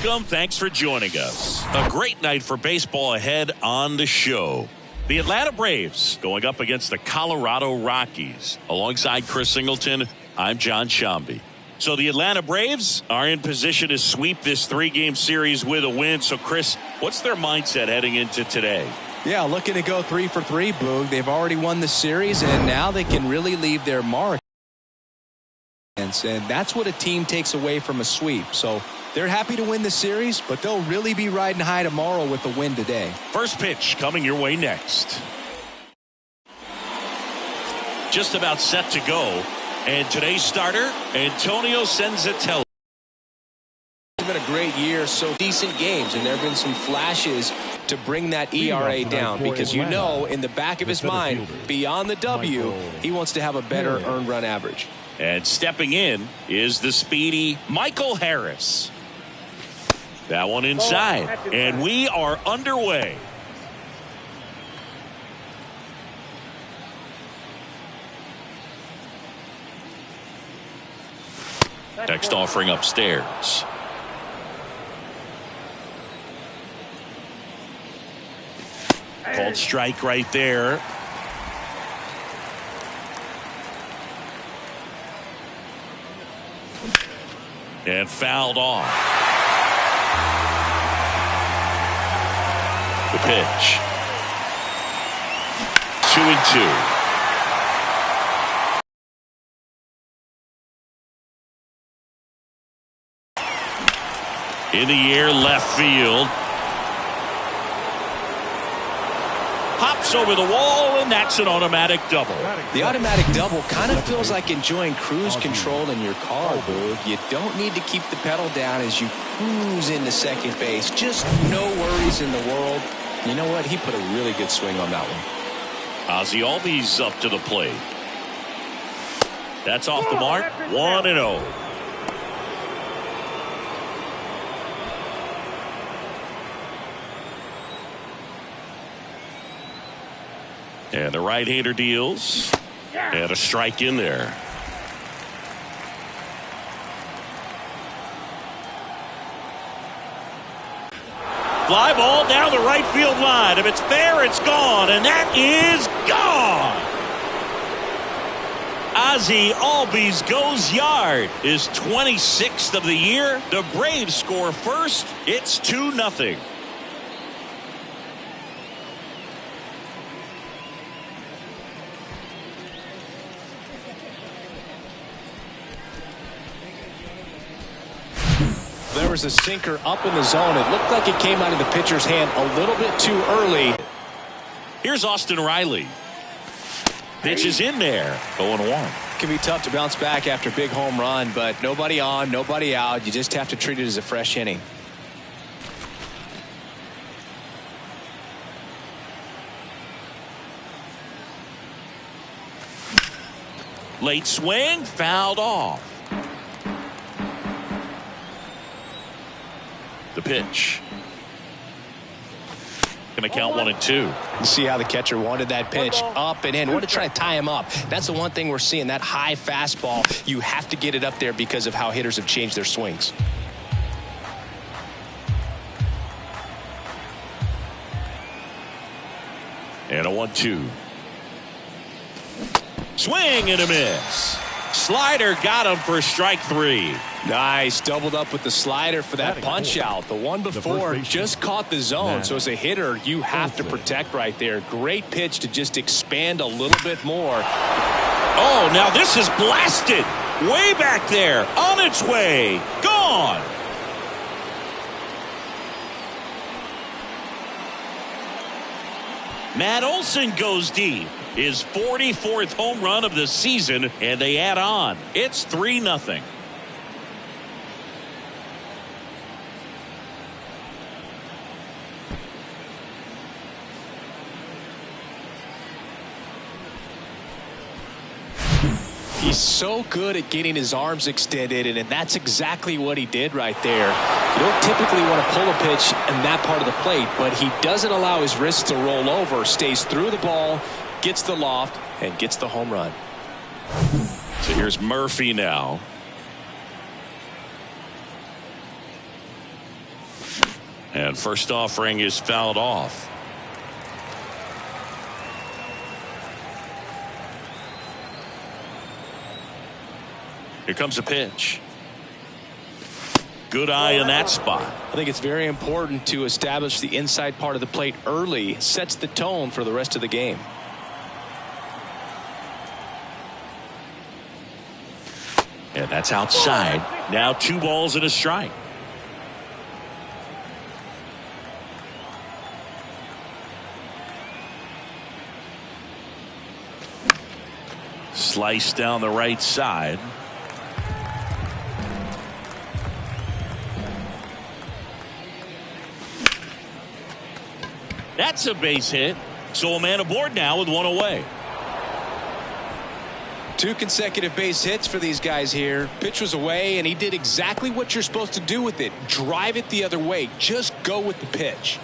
Welcome. Thanks for joining us. A great night for baseball ahead on the show. The Atlanta Braves going up against the Colorado Rockies. Alongside Chris Singleton, I'm John Shambi. So the Atlanta Braves are in position to sweep this three-game series with a win. So, Chris, what's their mindset heading into today? Yeah, looking to go 3 for 3, Boog. They've already won the series, and now they can really leave their mark. And that's what a team takes away from a sweep. So they're happy to win the series, but they'll really be riding high tomorrow with the win today. First pitch coming your way next. Just about set to go. And today's starter, Antonio Senzatelli. It's been a great year, so decent games, and there have been some flashes to bring that ERA down because you know in the back of his mind, beyond the W, he wants to have a better earned run average. And stepping in is the speedy Michael Harris. That one inside, and we are underway. Text offering upstairs. Called strike right there. And fouled off. The pitch. 2-2. In the air, left field. Hops over the wall, and that's an automatic double. The automatic double kind of feels like enjoying cruise control in your car, Boog. You don't need to keep the pedal down as you cruise into second base. Just no worries in the world. You know what? He put a really good swing on that one. Ozzie Albies up to the plate. That's off the mark. 1-0. And the right-hander deals. And a strike in there. Fly ball down the right field line. If it's there, it's gone. And that is gone. Ozzie Albies goes yard. His 26th of the year. The Braves score first. It's 2-0. There was a sinker up in the zone. It looked like it came out of the pitcher's hand a little bit too early. Here's Austin Riley. Pitch is in there. 0-1. Can be tough to bounce back after a big home run, but nobody on, nobody out. You just have to treat it as a fresh inning. Late swing, fouled off. The pitch. Going to count 1-2. You see how the catcher wanted that pitch up and in. Want to try to tie him up. That's the one thing we're seeing. That high fastball, you have to get it up there because of how hitters have changed their swings. And a 1-2. Swing and a miss. Slider got him for strike 3. Nice. Doubled up with the slider for that punch out. The one before just caught the zone. So as a hitter, you have to protect right there. Great pitch to just expand a little bit more. Oh, now this is blasted. Way back there. On its way. Gone. Matt Olson goes deep. His 44th home run of the season, and they add on. It's 3-0. He's so good at getting his arms extended, and that's exactly what he did right there. You don't typically want to pull a pitch in that part of the plate, but he doesn't allow his wrists to roll over, stays through the ball, gets the loft, and gets the home run. So here's Murphy now. And first offering is fouled off. Here comes a pitch. Good eye in that spot. I think it's very important to establish the inside part of the plate early. Sets the tone for the rest of the game. And that's outside. Now 2 balls and a strike. Slice down the right side. That's a base hit. So a man aboard now with 1 away. 2 consecutive base hits for these guys here. Pitch was away, and he did exactly what you're supposed to do with it. Drive it the other way. Just go with the pitch.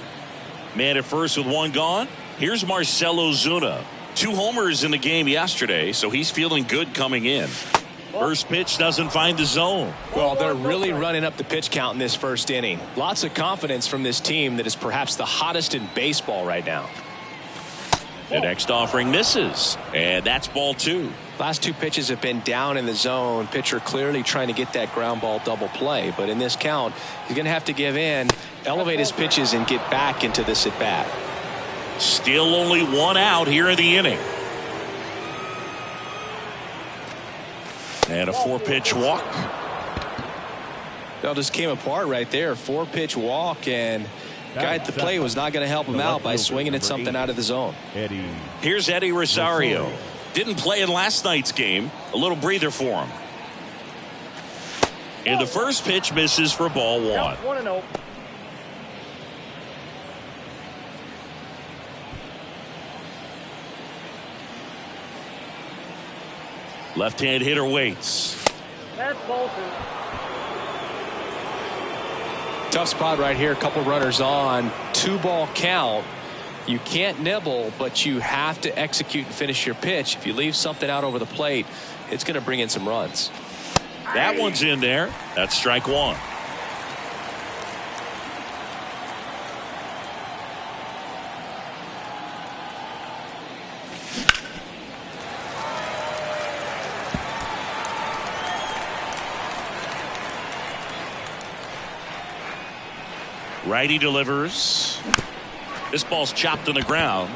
Man at first with 1 gone. Here's Marcell Ozuna. 2 homers in the game yesterday, so he's feeling good coming in. First pitch doesn't find the zone. Well, they're really running up the pitch count in this first inning. Lots of confidence from this team that is perhaps the hottest in baseball right now. The next offering misses, and that's ball 2. Last 2 pitches have been down in the zone. Pitcher clearly trying to get that ground ball double play, but in this count, he's going to have to give in, elevate his pitches, and get back into this at bat. Still only 1 out here in the inning. And a 4-pitch walk. That just came apart right there. 4-pitch walk, and the guy at the plate was not going to help him out by swinging at something out of the zone. Here's Eddie Rosario. Didn't play in last night's game. A little breather for him. And the first pitch misses for ball 1. 1-0. Left-hand hitter waits. That's ball 2. Tough spot right here. A couple runners on. 2-ball count. You can't nibble, but you have to execute and finish your pitch. If you leave something out over the plate, it's going to bring in some runs. That one's in there. That's strike 1. Righty delivers. This ball's chopped on the ground.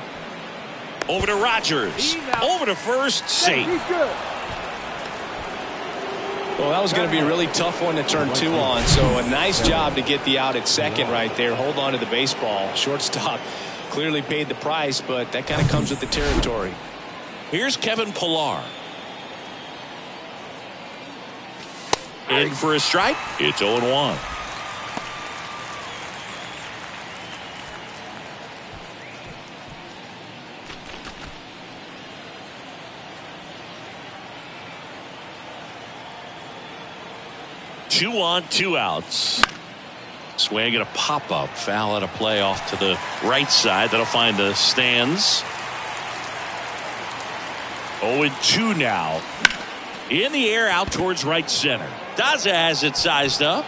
Over to Rogers. Over to first. Safe. Well, that was going to be a really tough one to turn 2 on. So a nice job to get the out at second right there. Hold on to the baseball. Shortstop clearly paid the price, but that kind of comes with the territory. Here's Kevin Pillar. In for a strike. It's 0-1. Two on, 2 outs. Swing and a pop-up. Foul at a play off to the right side. That'll find the stands. 0-2 now. In the air out towards right center. Daza has it sized up.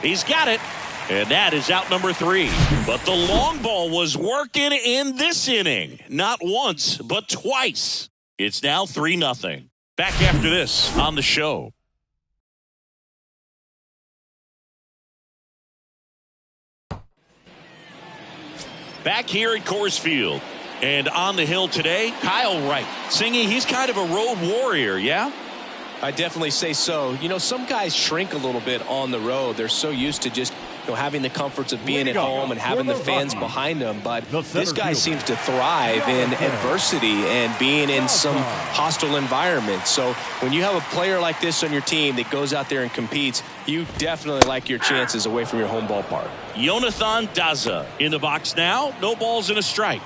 He's got it. And that is out number 3. But the long ball was working in this inning. Not once, but twice. It's now 3-0. Back after this on the show. Back here at Coors Field. And on the hill today, Kyle Wright. Singing, he's kind of a road warrior, yeah? I definitely say so. You know, some guys shrink a little bit on the road. They're so used to just having the comforts of being at home and having the fans behind them. But this guy seems to thrive in adversity and being in some hostile environments. So when you have a player like this on your team that goes out there and competes, you definitely like your chances away from your home ballpark. Jonathan Daza in the box now. No balls and a strike.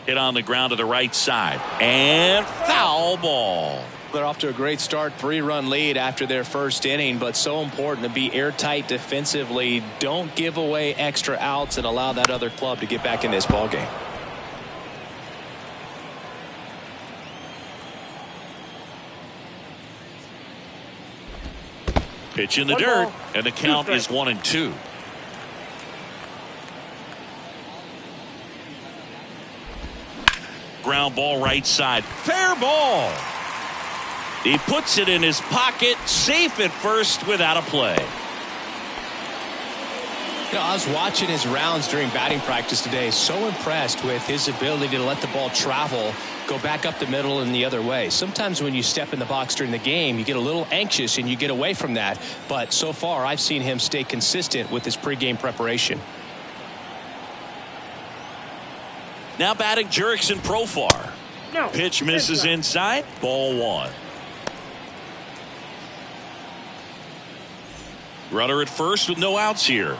Hit on the ground to the right side. And foul ball. They're off to a great start, 3-run lead after their first inning, but so important to be airtight defensively. Don't give away extra outs and allow that other club to get back in this ballgame. Pitch in the dirt, and the count is 1-2. Ground ball right side. Fair ball. He puts it in his pocket, safe at first without a play. You know, I was watching his rounds during batting practice today. So impressed with his ability to let the ball travel, go back up the middle and the other way. Sometimes when you step in the box during the game, you get a little anxious and you get away from that. But so far, I've seen him stay consistent with his pregame preparation. Now batting Jurickson Profar. No, Pitch misses inside. Ball 1. Runner at first with no outs here.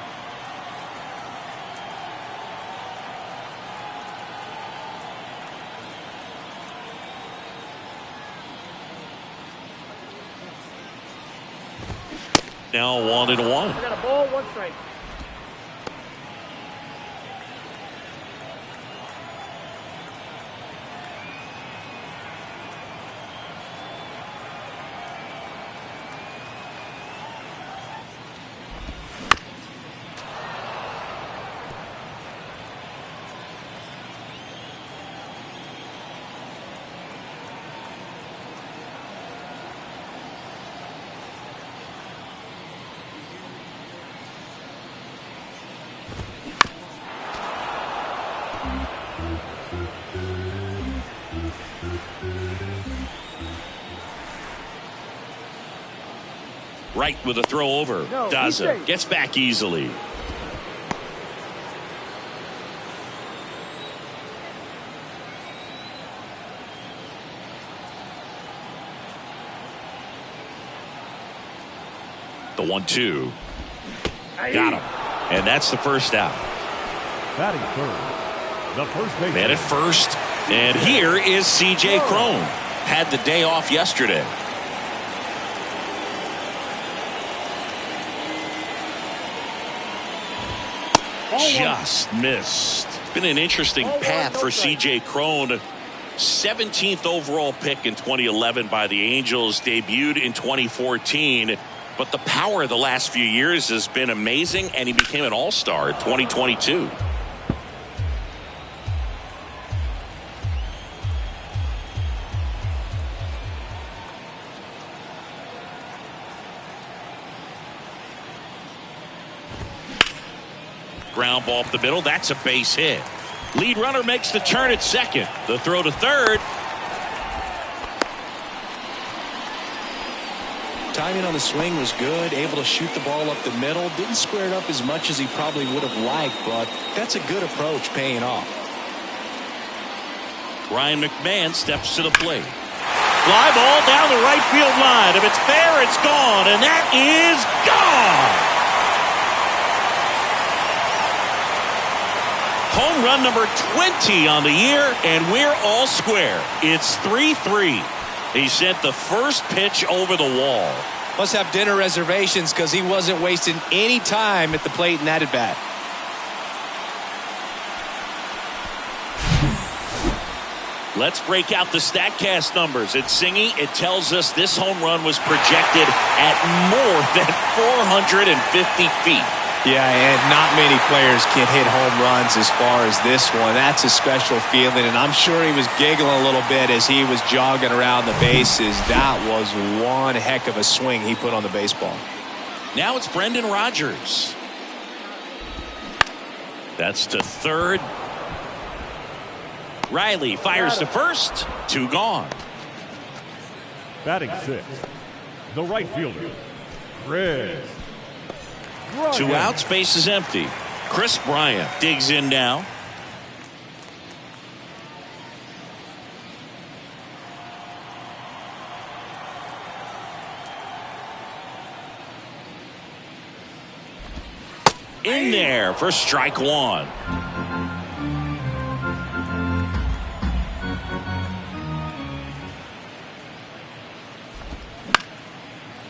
Now 1-1. I got a ball, 1 strike. Right with a throw over. No, Daza gets back easily. The 1-2. Got him. And that's the first out. Batting third, the first baseman. Man at first. And here is C.J. Cron. Had the day off yesterday. Just missed. Been an interesting path for C.J. Cron. 17th overall pick in 2011 by the Angels. Debuted in 2014. But the power of the last few years has been amazing, and he became an all-star in 2022. Ground ball up the middle. That's a base hit. Lead runner makes the turn at second. The throw to third. Timing on the swing was good. Able to shoot the ball up the middle. Didn't square it up as much as he probably would have liked, but that's a good approach paying off. Ryan McMahon steps to the plate. Fly ball down the right field line. If it's fair, it's gone. And that is gone. Home run number 20 on the year, and we're all square. It's 3-3. He sent the first pitch over the wall. Must have dinner reservations because he wasn't wasting any time at the plate in that at bat. Let's break out the StatCast numbers. At Singy, it tells us this home run was projected at more than 450 feet. Yeah, and not many players can hit home runs as far as this one. That's a special feeling, and I'm sure he was giggling a little bit as he was jogging around the bases. That was one heck of a swing he put on the baseball. Now it's Brendan Rodgers. That's to third. Riley fires to first. 2 gone. Batting sixth, the right fielder, Chris. 2 outs, base is empty. Chris Bryant digs in now. In there for strike 1.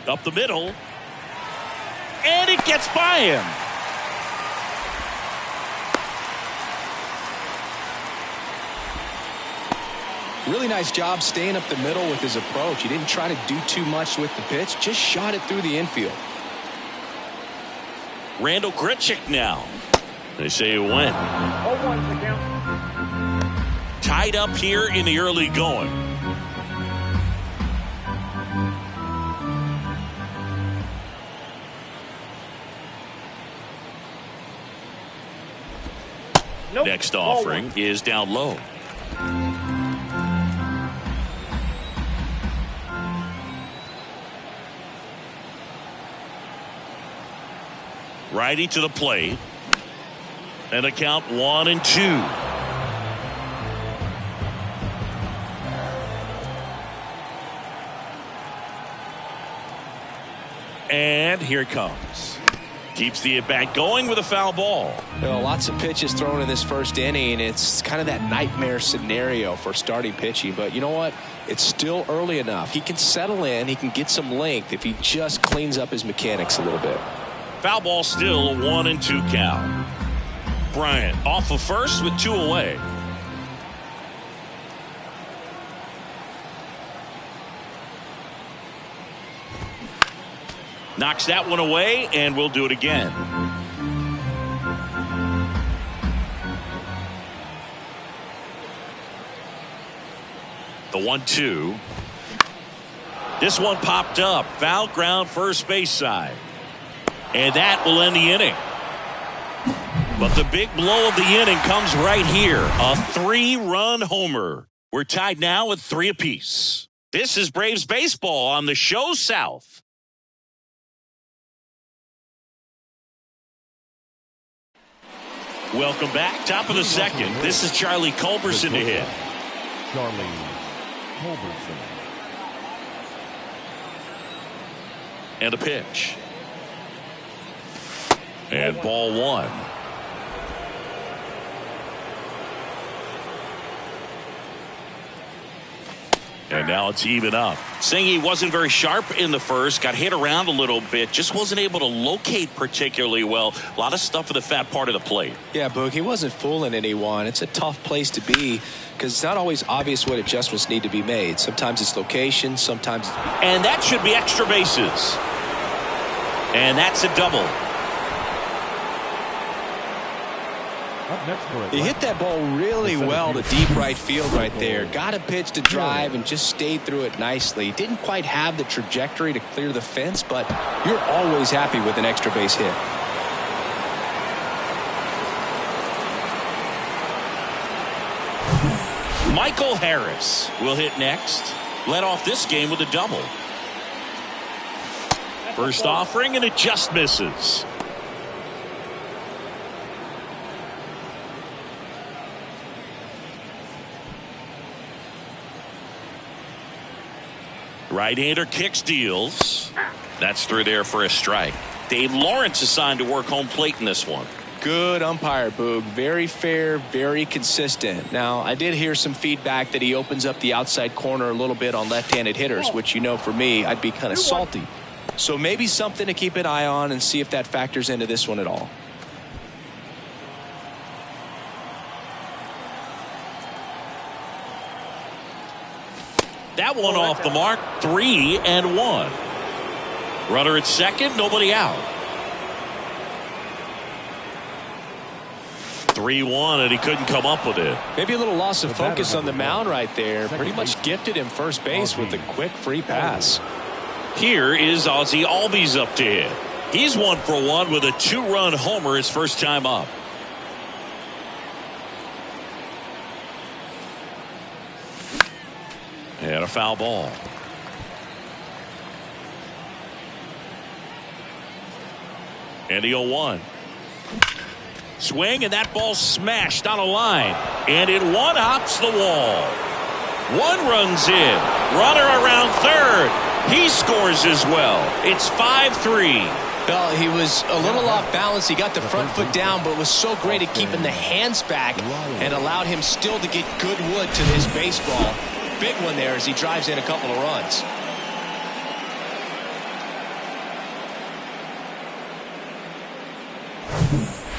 Up the middle. And it gets by him. Really nice job staying up the middle with his approach. He didn't try to do too much with the pitch, just shot it through the infield. Randall Grichuk now. They say it went. 0-1's the count. Tied up here in the early going. Nope. Next offering is down low. Righty to the plate. And a count 1-2. And here it comes. Keeps the at-bat going with a foul ball. You know, lots of pitches thrown in this first inning. It's kind of that nightmare scenario for starting pitching. But you know what? It's still early enough. He can settle in. He can get some length if he just cleans up his mechanics a little bit. Foul ball still a 1-2 count. Bryant off of first with 2 away. Knocks that one away, and we'll do it again. The 1-2. This one popped up. Foul ground first base side. And that will end the inning. But the big blow of the inning comes right here. A 3-run homer. We're tied now at 3 apiece. This is Braves baseball on the show South. Welcome back. Top of the second. This is Charlie Culberson to hit. Charlie Culberson. And a pitch. And ball 1. And now it's even up. Saying he wasn't very sharp in the first, got hit around a little bit, just wasn't able to locate particularly well. A lot of stuff in the fat part of the plate. Yeah, Boog, he wasn't fooling anyone. It's a tough place to be because it's not always obvious what adjustments need to be made. Sometimes it's location, sometimes. And that should be extra bases. And that's a double. Up next for it. He hit that ball really well to deep right field right there. Got a pitch to drive and just stayed through it nicely. Didn't quite have the trajectory to clear the fence, but you're always happy with an extra base hit. Michael Harris will hit next. Led off this game with a double. First offering, and it just misses. Right-hander kicks, deals. That's through there for a strike. Dave Lawrence assigned to work home plate in this one. Good umpire, Boog. Very fair, very consistent. Now, I did hear some feedback that he opens up the outside corner a little bit on left-handed hitters, which, you know, for me, I'd be kind of salty. So maybe something to keep an eye on and see if that factors into this one at all. That one off the mark. 3-1. Runner at second, nobody out. 3-1, and he couldn't come up with it. Maybe a little loss of focus on the mound right there. Pretty much gifted him first base with a quick free pass. Here is Ozzie Albies up to hit. He's 1 for 1 with a 2-run homer his first time up. And a foul ball. And the 0-1. Swing, and that ball smashed on a line. And it one-hops the wall. 1 runs in. Runner around third. He scores as well. It's 5-3. Well, he was a little off balance. He got the front foot down, but was so great at keeping the hands back and allowed him still to get good wood to his baseball. Big one there as he drives in a couple of runs.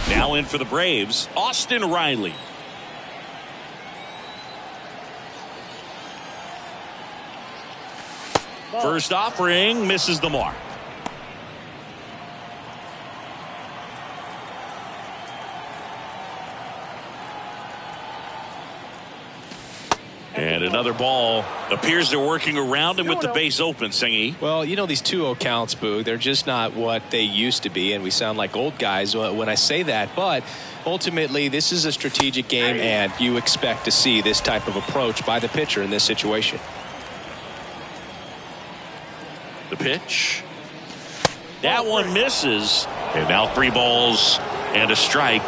Now in for the Braves, Austin Riley. First offering misses the mark. Another ball. Appears they're working around him with the base open, Singy. Well, you know, these 2-0 counts, Boog, they're just not what they used to be, and we sound like old guys when I say that. But ultimately, this is a strategic game, and you expect to see this type of approach by the pitcher in this situation. The pitch. That one misses. And now 3 balls and a strike.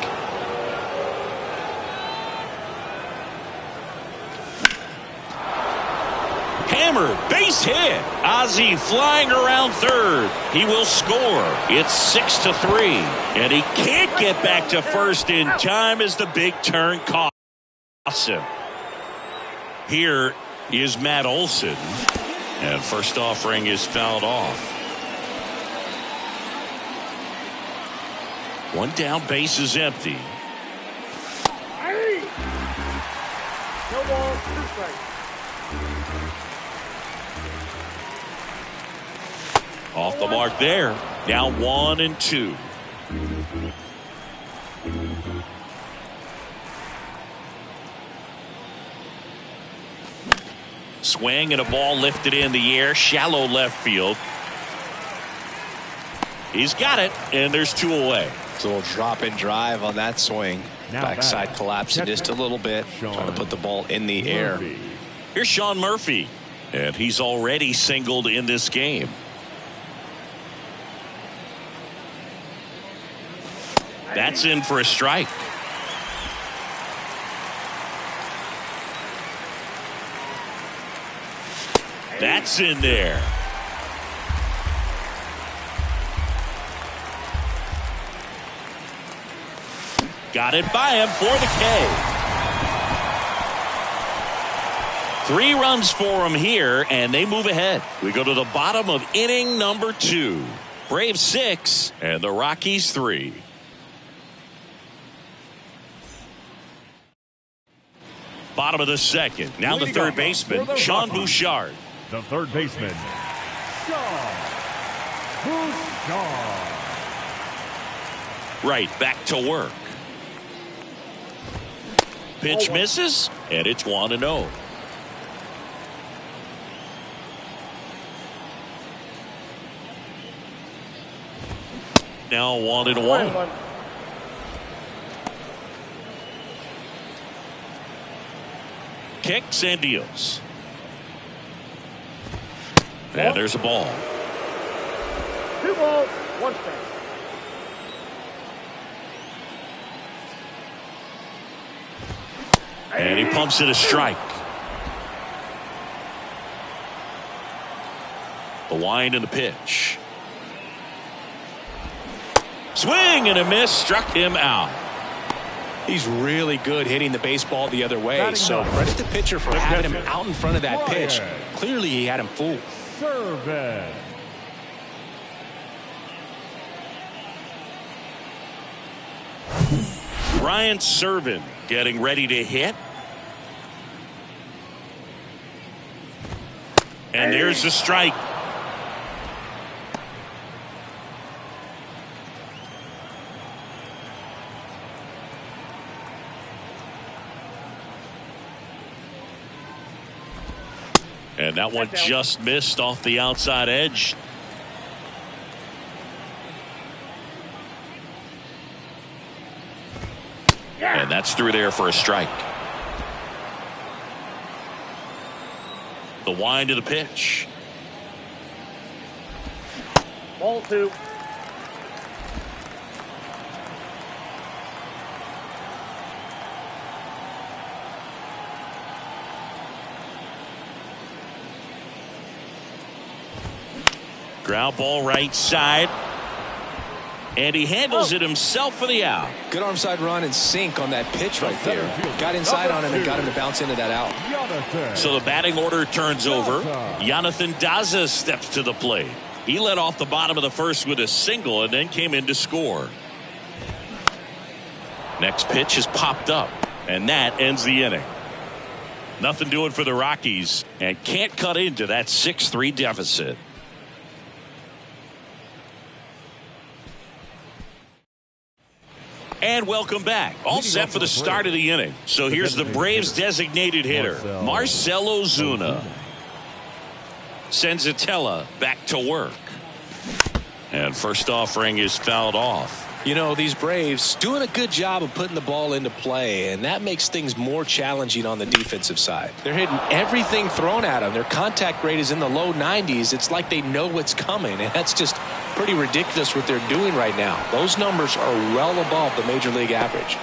Hammered, base hit. Ozzie flying around third. He will score. It's 6-3. And he can't get back to first in time as the big turn costs him. Here is Matt Olson. And first offering is fouled off. One down, base is empty. No ball, 2 strikes. Off the mark there. Now 1-2. Swing and a ball lifted in the air. Shallow left field. He's got it, and there's 2 away. It's a little drop and drive on that swing. Backside collapsing just a little bit. Trying to put the ball in the air. Here's Sean Murphy, and he's already singled in this game. That's in for a strike. That's in there. Got it by him for the K. 3 runs for him here, and they move ahead. We go to the bottom of inning number 2. Braves 6 and the Rockies 3. Bottom of the second. Now the third baseman, Sean Bouchard. The third baseman, Sean Bouchard. Right, back to work. Pitch misses, and it's 1-0. Now 1-1. Kicks and deals. And there's a ball. 2 balls, 1 strike. And he pumps it a strike. The wind and the pitch. Swing and a miss, struck him out. He's really good hitting the baseball the other way. So credit the pitcher for having him out in front of that pitch. Clearly he had him fooled. Service. Ryan Serven getting ready to hit. And there's the strike. And that one just missed off the outside edge. And that's through there for a strike. The wind to the pitch. Ball 2. Ground ball right side. And he handles it himself for the out. Good arm side run and sink on that pitch right there. Got inside on him and got him to bounce into that out. So the batting order turns over. Jonathan Daza steps to the plate. He led off the bottom of the first with a single and then came in to score. Next pitch is popped up, and that ends the inning. Nothing doing for the Rockies, and can't cut into that 6-3 deficit. And welcome back. All set for the start of the inning. So here's the Braves designated hitter, Marcell Ozuna. Senzatella back to work. And first offering is fouled off. You know, these Braves doing a good job of putting the ball into play, and that makes things more challenging on the defensive side. They're hitting everything thrown at them. Their contact rate is in the low 90s. It's like they know what's coming, and that's just pretty ridiculous what they're doing right now. Those numbers are well above the major league average.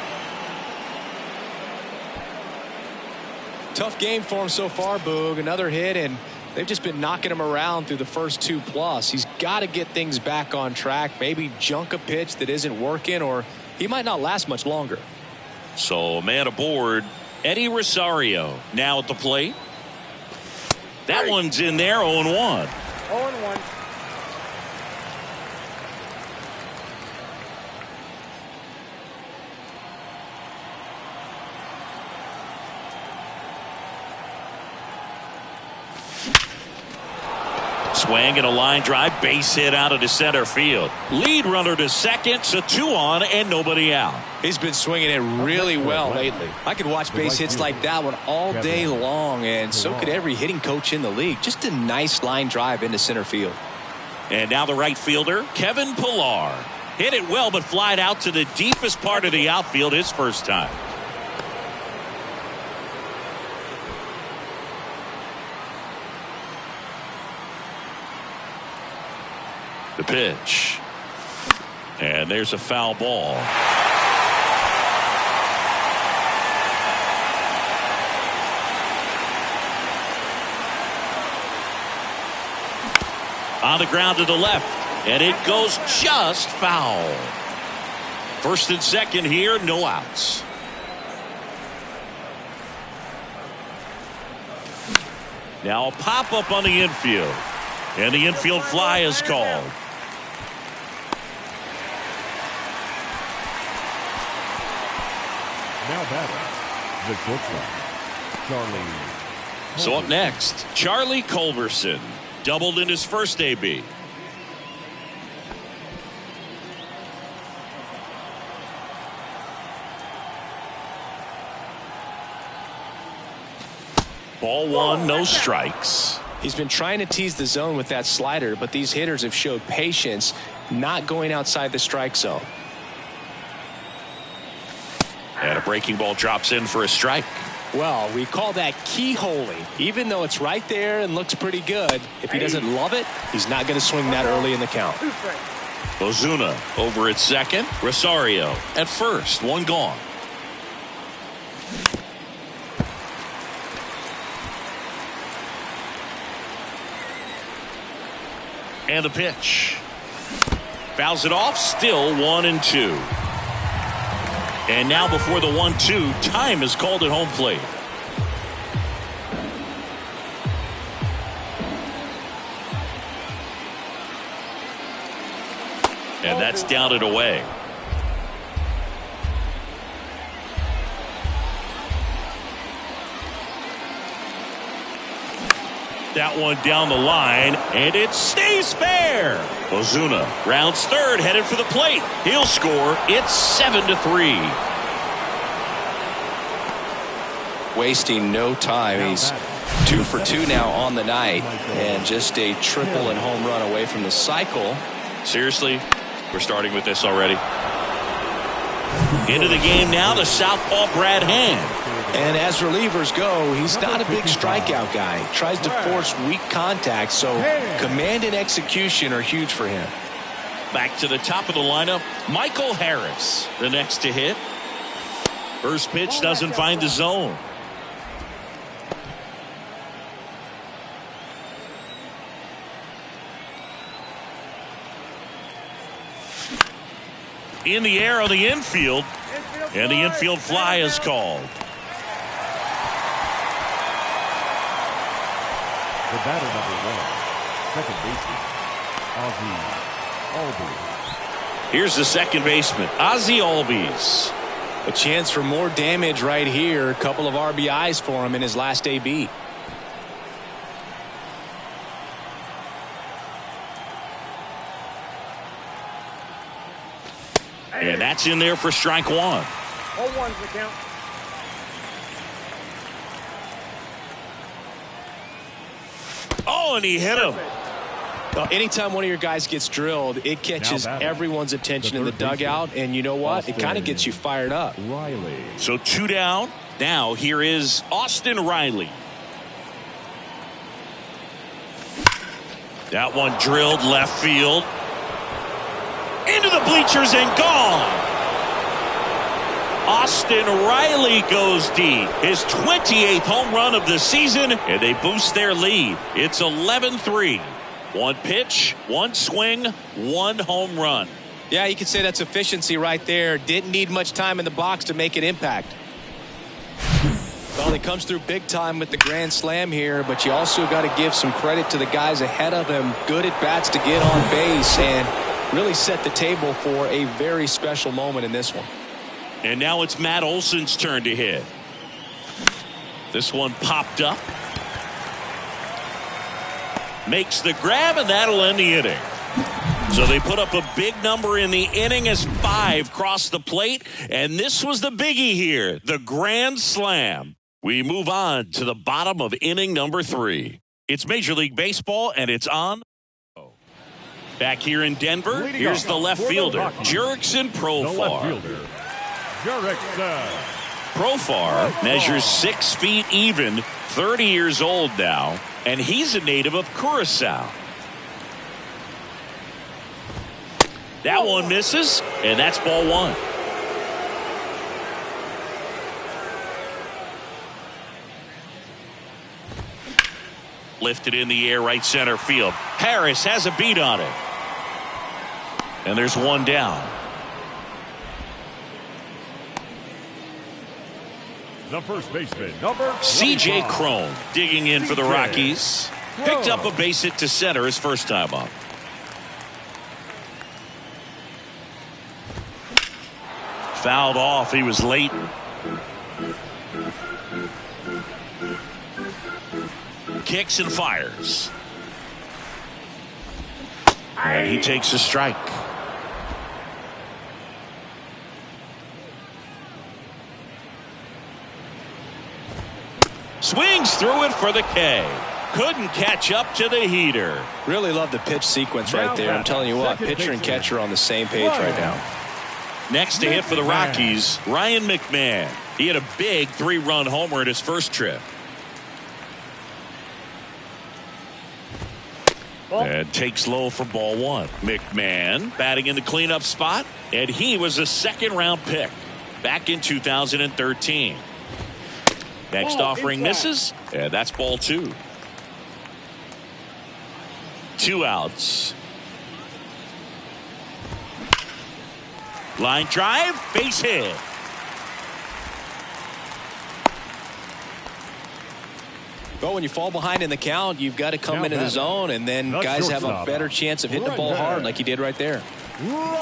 Tough game for him so far, Boog. Another hit, and they've just been knocking him around through the first 2+. He's got to get things back on track, maybe junk a pitch that isn't working, or he might not last much longer. So, man aboard, Eddie Rosario now at the plate. That one's in there, 0-1. 0-1. Swing and a line drive, base hit out of the center field. Lead runner to second, so 2 on and nobody out. He's been swinging it really well lately. I could watch base hits like that one all day long, and so could every hitting coach in the league. Just a nice line drive into center field. And now the right fielder, Kevin Pillar. Hit it well, but flied out to the deepest part of the outfield his first time. The pitch. And there's a foul ball. On the ground to the left. And it goes just foul. First and second here, no outs. Now a pop-up on the infield. And the infield fly is called. Now batting, the shortstop, Charlie. So up next, Charlie Culberson. Doubled in his first AB. Ball one, no strikes. He's been trying to tease the zone with that slider, but these hitters have showed patience, not going outside the strike zone. And a breaking ball drops in for a strike. Well, we call that keyholing. Even though it's right there and looks pretty good, if he doesn't love it, he's not going to swing that early in the count. Ozuna over at second. Rosario at first. One gone. And the pitch. Fouls it off. Still 1-2. And now before the 1-2, time is called at home plate. And that's down and away. That one down the line, and it stays fair. Ozuna rounds third, headed for the plate. He'll score. It's 7-3. Wasting no time. He's 2 for 2 now on the night, and just a triple and home run away from the cycle. Seriously, we're starting with this already. Into the game now, the southpaw Brad Hand. And as relievers go, he's not a big strikeout guy. He tries to force weak contact, so command and execution are huge for him. Back to the top of the lineup, Michael Harris, the next to hit. First pitch doesn't find the zone. In the air on the infield, and the infield fly is called. The batter number 1, second baseman, Ozzy Albies. Here's the second baseman, Ozzy Albies. A chance for more damage right here. A couple of RBIs for him in his last AB. And that's in there for strike one. All ones the count. Oh, and he hit him. Well, anytime one of your guys gets drilled, it catches everyone's attention in the dugout. And you know what? It kind of gets you fired up. Riley. So 2 down. Now here is Austin Riley. That one drilled left field. Into the bleachers and gone. Austin Riley goes deep. His 28th home run of the season, and they boost their lead. It's 11-3. One pitch, one swing, one home run. Yeah, you could say that's efficiency right there. Didn't need much time in the box to make an impact. Well, he comes through big time with the grand slam here, but you also got to give some credit to the guys ahead of him. Good at bats to get on base and really set the table for a very special moment in this one. And now it's Matt Olson's turn to hit. This one popped up. Makes the grab, and that'll end the inning. So they put up a big number in the inning as 5 crossed the plate. And this was the biggie here, the grand slam. We move on to the bottom of inning number 3. It's Major League Baseball, and it's on. Back here in Denver, here's the left fielder, Jurickson Profar. Profar measures 6 feet even, 30 years old now, and he's a native of Curacao. That one misses, and that's ball 1. Lifted in the air, right center field. Harris has a beat on it. And there's one down. The first baseman, number C.J. Cron digging in for the Rockies. Picked up a base hit to center his first time up. Fouled off. He was late. Kicks and fires. And he takes a strike. Swings through it for the K. Couldn't catch up to the heater. Really love the pitch sequence right there. I'm telling you what, pitcher and catcher on the same page right now. Next to hit for the Rockies, Ryan McMahon. He had a big 3-run homer in his first trip. And takes low for ball 1. McMahon batting in the cleanup spot, and he was a second-round pick back in 2013. Next offering misses, and that's ball 2. 2 outs. Line drive, base hit. Well, when you fall behind in the count, you've got to come into the zone, and then guys have a better chance of hitting the ball hard like he did right there.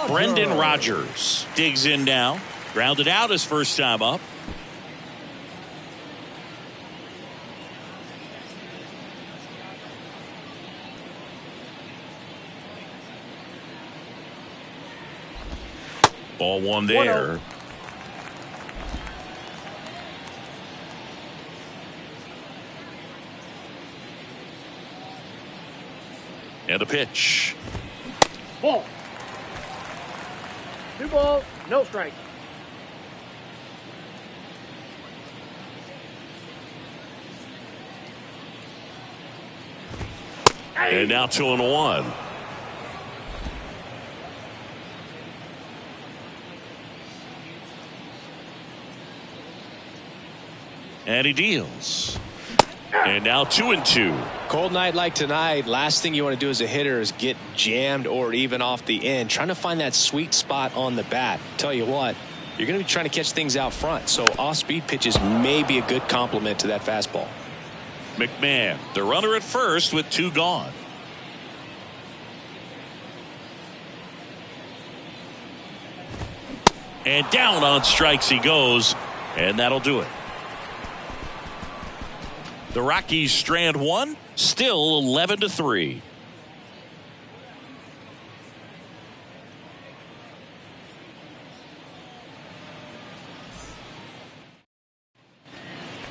Brendan Rodgers digs in now. Grounded out his first time up. Ball 1 there. And a pitch. Ball. 2 balls, no strike. And now 2-1. And he deals. And now 2-2. Cold night like tonight, last thing you want to do as a hitter is get jammed or even off the end. Trying to find that sweet spot on the bat. Tell you what, you're going to be trying to catch things out front. So off-speed pitches may be a good complement to that fastball. McMahon, the runner at first with 2 gone. And down on strikes he goes, and that'll do it. The Rockies strand 1, still 11-3.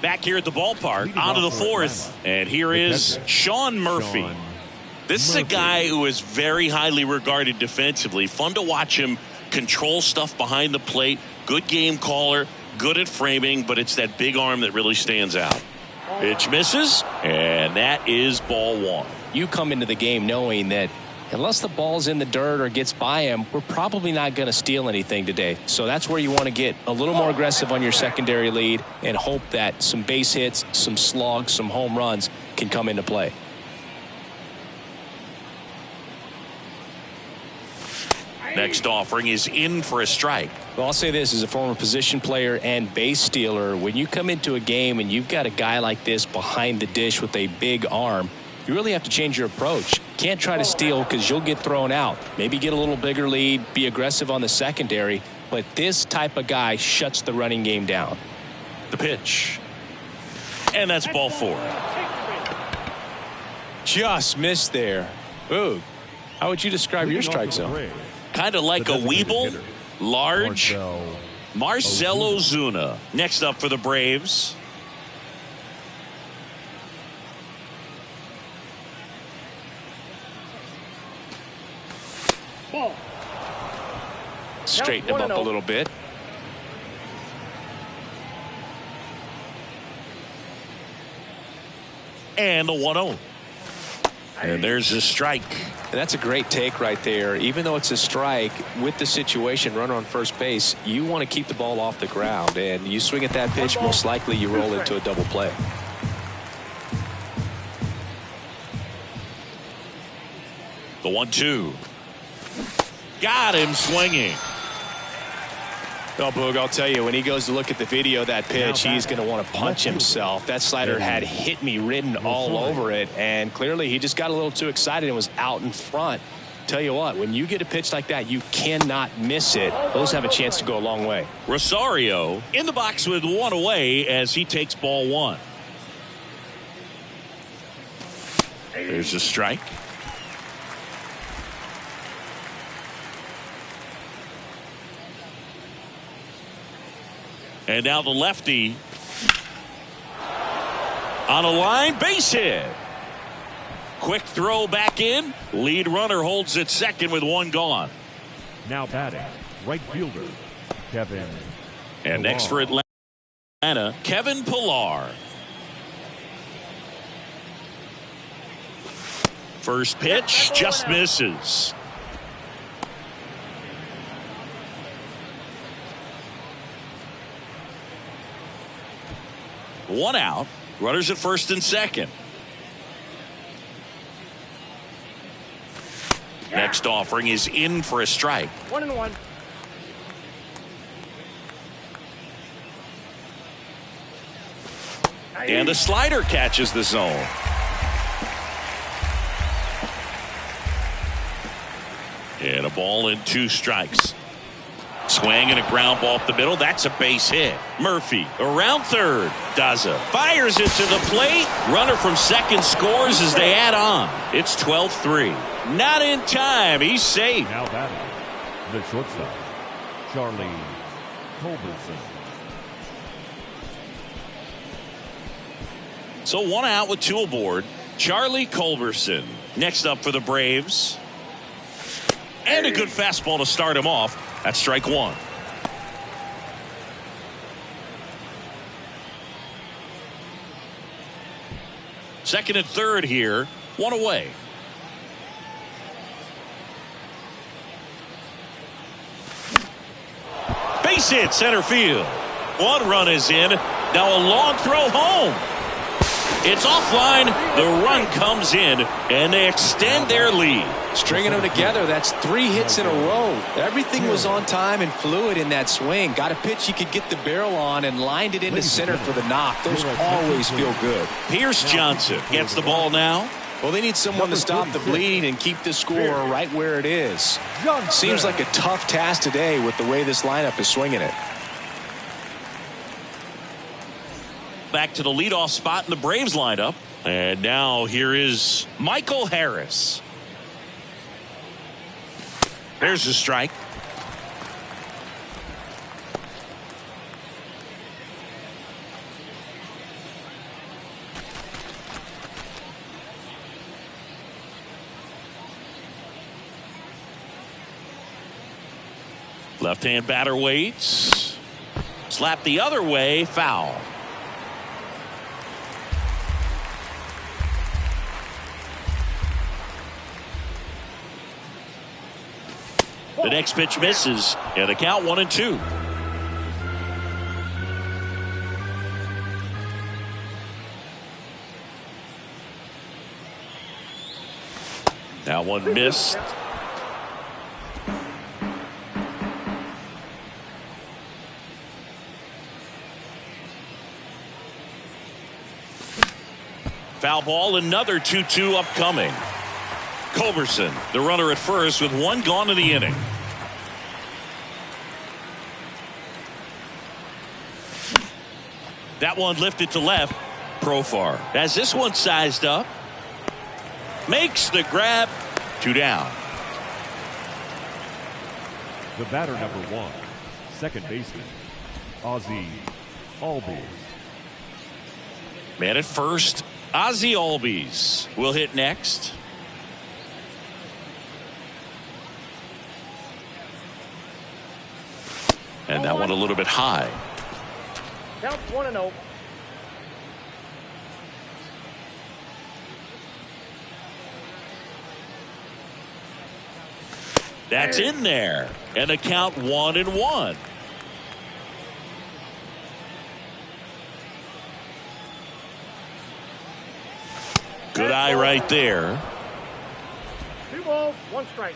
Back here at the ballpark, on to the fourth. And here is Sean Murphy. This is a guy who is very highly regarded defensively. Fun to watch him control stuff behind the plate. Good game caller, good at framing, but it's that big arm that really stands out. Pitch misses, and that is ball one. You come into the game knowing that unless the ball's in the dirt or gets by him, we're probably not going to steal anything today. So that's where you want to get a little more aggressive on your secondary lead and hope that some base hits, some slugs, some home runs can come into play. Next offering is in for a strike. Well, I'll say this as a former position player and base stealer. When you come into a game and you've got a guy like this behind the dish with a big arm, you really have to change your approach. Can't try to steal because you'll get thrown out. Maybe get a little bigger lead, be aggressive on the secondary. But this type of guy shuts the running game down. The pitch. And that's ball four. Just missed there. Ooh. How would you describe your strike zone? Kind of like a Weeble, large. Marcell Ozuna. Next up for the Braves. Ball. Straighten him up a little bit. And the 1-0. And there's a strike. And that's a great take right there. Even though it's a strike, with the situation, runner on first base, you want to keep the ball off the ground. And you swing at that pitch, most likely you roll into a double play. The 1-2. Got him swinging. Well, Boog, I'll tell you, when he goes to look at the video of that pitch, he's going to want to punch himself. That slider had hit me written all over it, and clearly he just got a little too excited and was out in front. Tell you what, when you get a pitch like that, you cannot miss it. Those have a chance to go a long way. Rosario in the box with one away as he takes ball one. There's a strike. And now the lefty on a line, base hit. Quick throw back in. Lead runner holds at second with one gone. Now batting, right fielder, Kevin. And next for Atlanta, Kevin Pillar. First pitch just misses. One out. Runners at first and second. Next offering is in for a strike. 1-1. And the slider catches the zone. And a ball and two strikes. Swing and a ground ball up the middle. That's a base hit. Murphy around third. Daza fires it to the plate. Runner from second scores as they add on. It's 12-3. Not in time. He's safe. Now batting, the shortstop, Charlie Culberson. So one out with two aboard. Charlie Culberson. Next up for the Braves. And a good fastball to start him off. That's strike one. Second and third here. One away. Base hit center field. One run is in. Now a long throw home. It's offline. The run comes in and they extend their lead. Stringing them together, that's 3 hits in a row. Everything was on time and fluid in that swing. Got a pitch you could get the barrel on and lined it into center for the knock. Those always feel good. Pierce Johnson gets the ball now. Well, they need someone to stop the bleed and keep the score right where it is. Seems like a tough task today with the way this lineup is swinging it. Back to the leadoff spot in the Braves lineup. And now here is Michael Harris. There's a strike. Left-hand batter waits. Slap the other way, foul. The next pitch misses, and the count 1-2. Now one missed. Foul ball, another 2-2 upcoming. Culberson, the runner at first with one gone in the inning. That one lifted to left. Profar has this one sized up. Makes the grab. 2 down. The batter number 1, second baseman, Ozzie Albies. Man at first, Ozzie Albies will hit next. And that one a little bit high. Count 1-0. That's in there. And the count 1-1. Good eye right there. 2 balls, 1 strike.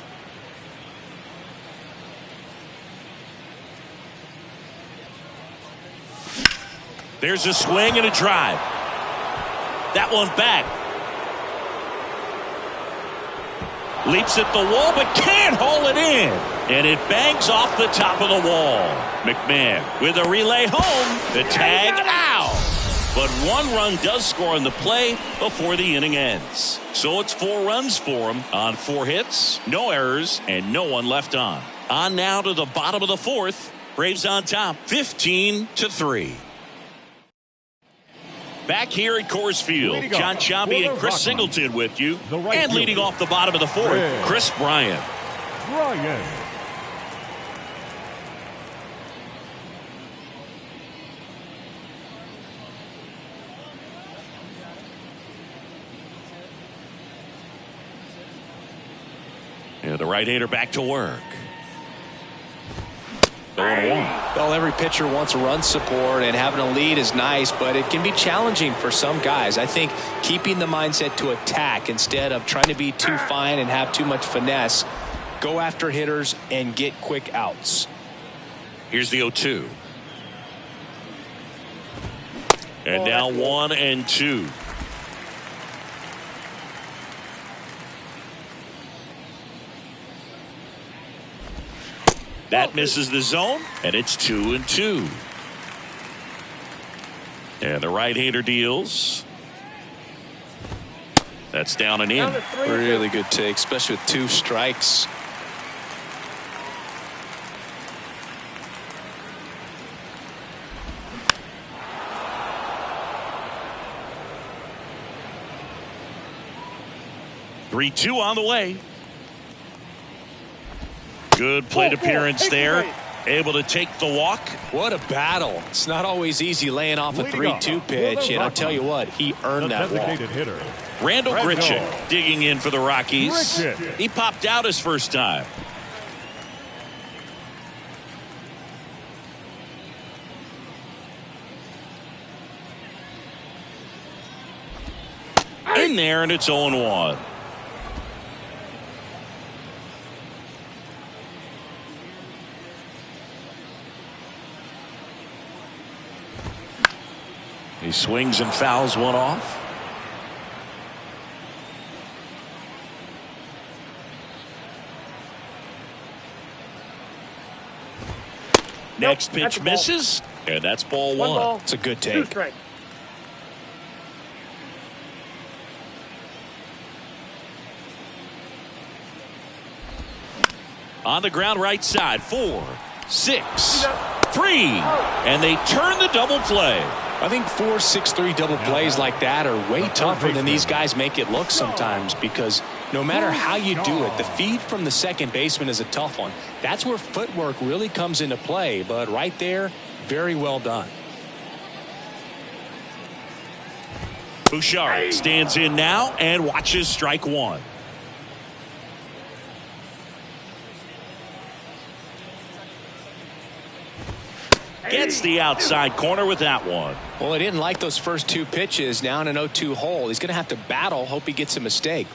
There's a swing and a drive. That one back. Leaps at the wall but can't haul it in. And it bangs off the top of the wall. McMahon with a relay home. The tag out. But 1 run does score on the play before the inning ends. So it's 4 runs for him on 4 hits, no errors, and no one left on. On now to the bottom of the 4th. Braves on top 15-3. Back here at Coors Field, John Sciambi and Chris Singleton with you. And leading off the bottom of the 4th, Chris Bryant. And the right-hander back to work. 0-1. Well, every pitcher wants run support, and having a lead is nice, but it can be challenging for some guys. I think keeping the mindset to attack instead of trying to be too fine and have too much finesse, go after hitters and get quick outs. Here's the 0-2. And now 1-2. That misses the zone, and it's 2-2. And the right-hander deals. That's down and in. Really good take, especially with 2 strikes. Three-2 on the way. Good plate appearance there. Able to take the walk. What a battle. It's not always easy laying off a 3-2 pitch, and I'll tell you what, he earned that walk. Randall Grichuk digging in for the Rockies. He popped out his first time. In there, and it's 0-1. He swings and fouls one off. Next pitch misses, and that's ball 1. It's a good take. On the ground right side, 4, 6, 3, and they turn the double play. I think 4-6-3 double plays like that are way tougher than these guys make it look sometimes, because no matter how you do it, the feed from the second baseman is a tough one. That's where footwork really comes into play, but right there, very well done. Bouchard stands in now and watches strike one. Gets the outside corner with that one. Well, he didn't like those first two pitches. Now in an 0-2 hole, he's going to have to battle. Hope he gets a mistake.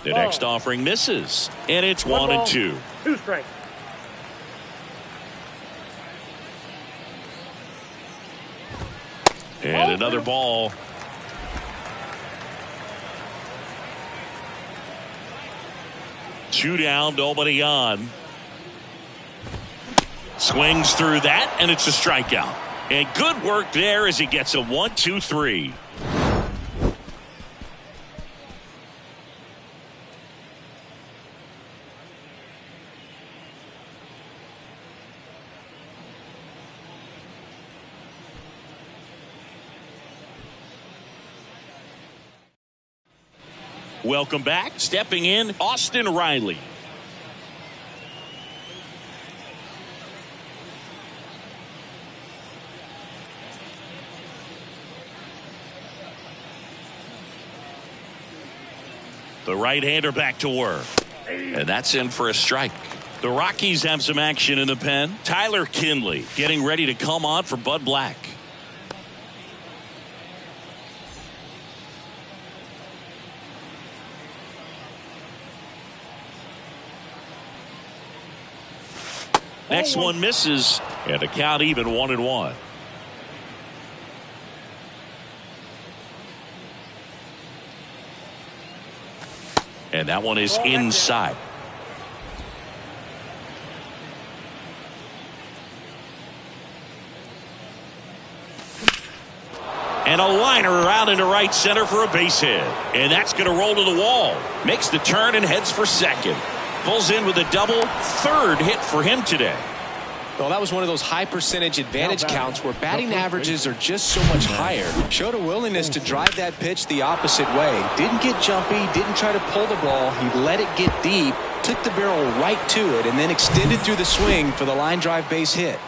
The next offering misses, and it's 1-2. 2 strikes. And another ball. Two down, nobody on. Swings through that, and it's a strikeout. And good work there as he gets a 1-2-3. Welcome back. Stepping in, Austin Riley. The right-hander back to work. And that's in for a strike. The Rockies have some action in the pen. Tyler Kinley getting ready to come on for Bud Black. Next one misses, and the count even 1-1. And that one is inside. And a liner around into right center for a base hit. And that's going to roll to the wall. Makes the turn and heads for second. Pulls in with a double, third hit for him today. Well, that was one of those high percentage advantage counts where batting averages are just so much higher. Showed a willingness to drive that pitch the opposite way. Didn't get jumpy, didn't try to pull the ball. He let it get deep, took the barrel right to it, and then extended through the swing for the line drive base hit.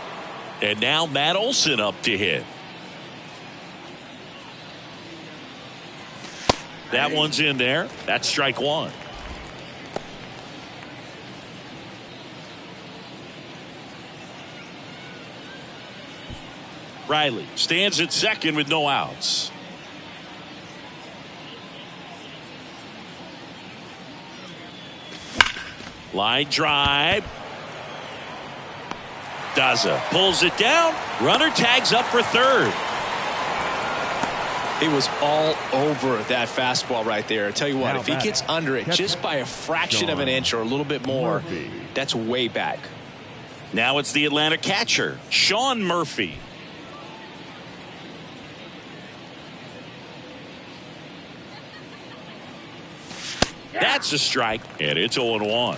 And now Matt Olson up to hit. That one's in there. That's strike one. Riley stands at second with no outs. Line drive. Daza pulls it down. Runner tags up for third. He was all over that fastball right there. I tell you what, if he gets under it just by a fraction of an inch or a little bit more, that's way back. Now it's the Atlanta catcher, Sean Murphy. That's a strike, and it's 0-1.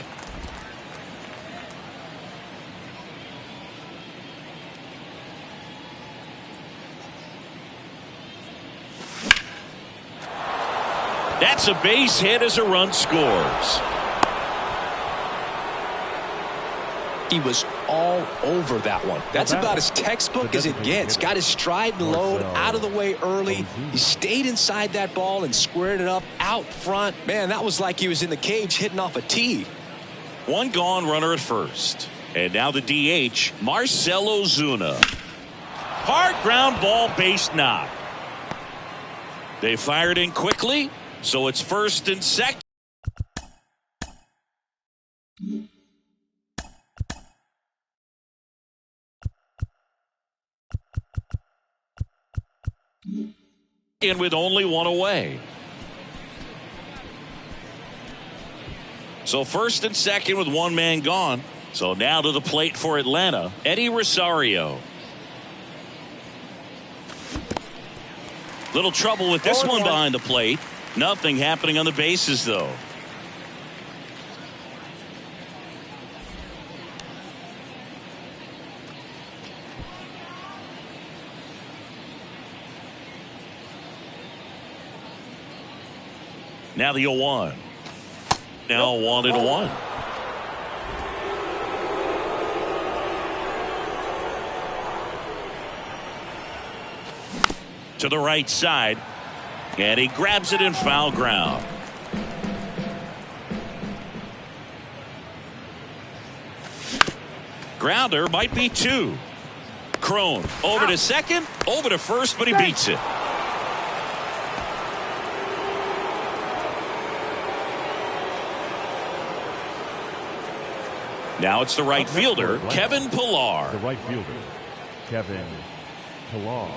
That's a base hit as a run scores. He was all over that one. That's about as textbook as it gets. Got his stride and load out of the way early. He stayed inside that ball and squared it up out front. Man, that was like he was in the cage hitting off a tee. One gone, runner at first. And now the DH, Marcell Ozuna. Hard ground ball, base knock. They fired in quickly, so it's first and second. And with only one away. So first and second with one man gone. So now to the plate for Atlanta, Eddie Rosario. Little trouble with this one behind the plate. Nothing happening on the bases though. Now the 0-1. Now 1-1. To the right side, and he grabs it in foul ground. Grounder might be 2. Crone over to second, over to first, but he beats it. Now it's the right fielder, Kevin Pillar. The right fielder, Kevin Pillar.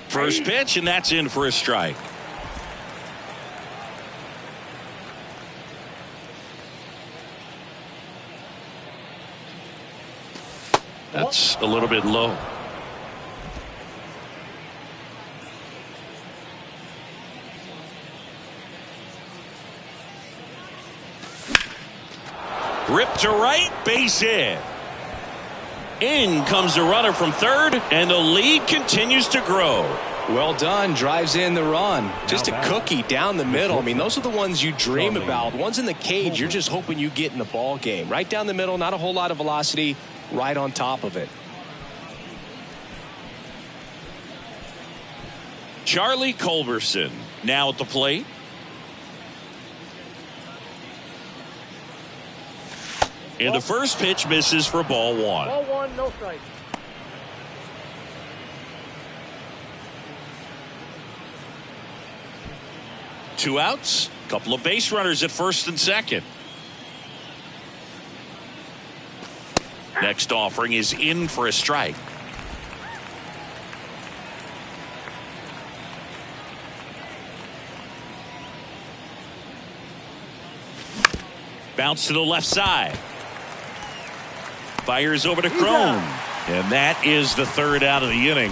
First pitch, and that's in for a strike. That's a little bit low. Ripped to right, base hit. In comes the runner from third, and the lead continues to grow. Well done. Drives in the run. Just a cookie down the middle. I mean, those are the ones you dream about. Ones in the cage, you're just hoping you get in the ball game. Right down the middle, not a whole lot of velocity, right on top of it. Charlie Culberson now at the plate. And the first pitch misses for ball 1. Ball 1, no strike. Two outs, couple of base runners at first and second. Next offering is in for a strike. Bounce to the left side. Fires over to Crone. And that is the third out of the inning.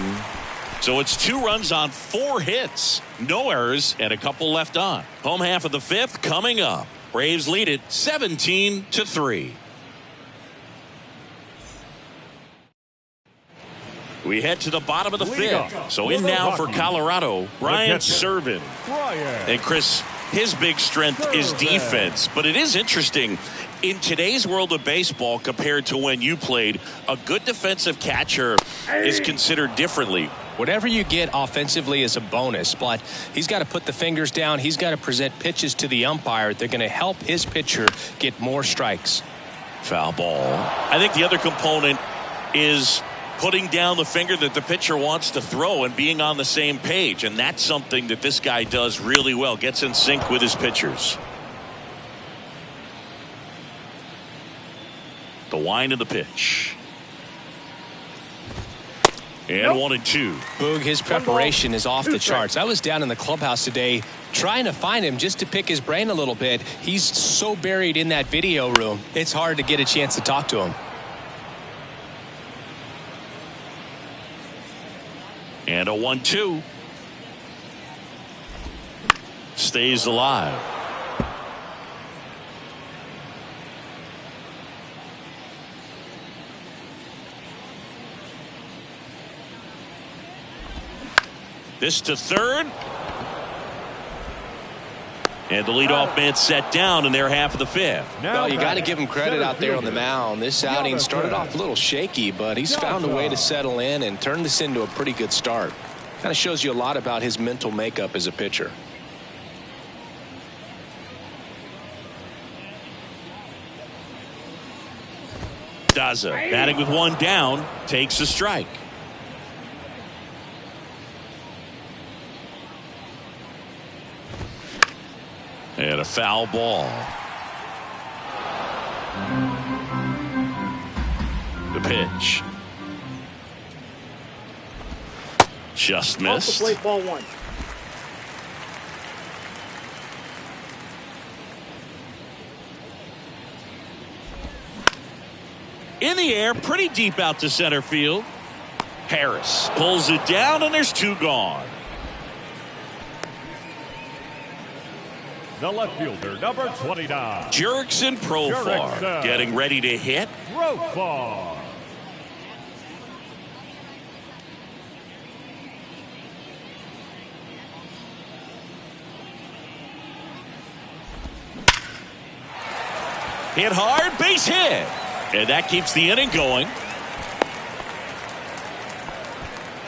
So it's 2 runs on 4 hits. No errors and a couple left on. Home half of the 5th coming up. Braves lead it 17-3. We head to the bottom of the 5th. So in now for Colorado, Brian Serven. And Chris, his big strength is defense. But it is interesting. In today's world of baseball, compared to when you played, a good defensive catcher is considered differently. Whatever you get offensively is a bonus, but he's got to put the fingers down. He's got to present pitches to the umpire. They're going to help his pitcher get more strikes. Foul ball. I think the other component is putting down the finger that the pitcher wants to throw and being on the same page. And that's something that this guy does really well. Gets in sync with his pitchers. The wind of the pitch. And 1-2. Boog, his preparation is off the charts. I was down in the clubhouse today trying to find him just to pick his brain a little bit. He's so buried in that video room, it's hard to get a chance to talk to him. And a 1-2. Stays alive. This to third. And the leadoff man set down in their half of the 5th. Well, you got to give him credit out there on the mound. This outing started off a little shaky, but he's found a way to settle in and turn this into a pretty good start. Kind of shows you a lot about his mental makeup as a pitcher. Daza batting with 1 down, takes a strike. And a foul ball. The pitch. Just missed. Off the plate, ball 1. In the air, pretty deep out to center field. Harris pulls it down, and there's 2 gone. The left fielder, number 29. Jurickson Profar getting ready to hit. Profar. Hit hard, base hit. And that keeps the inning going.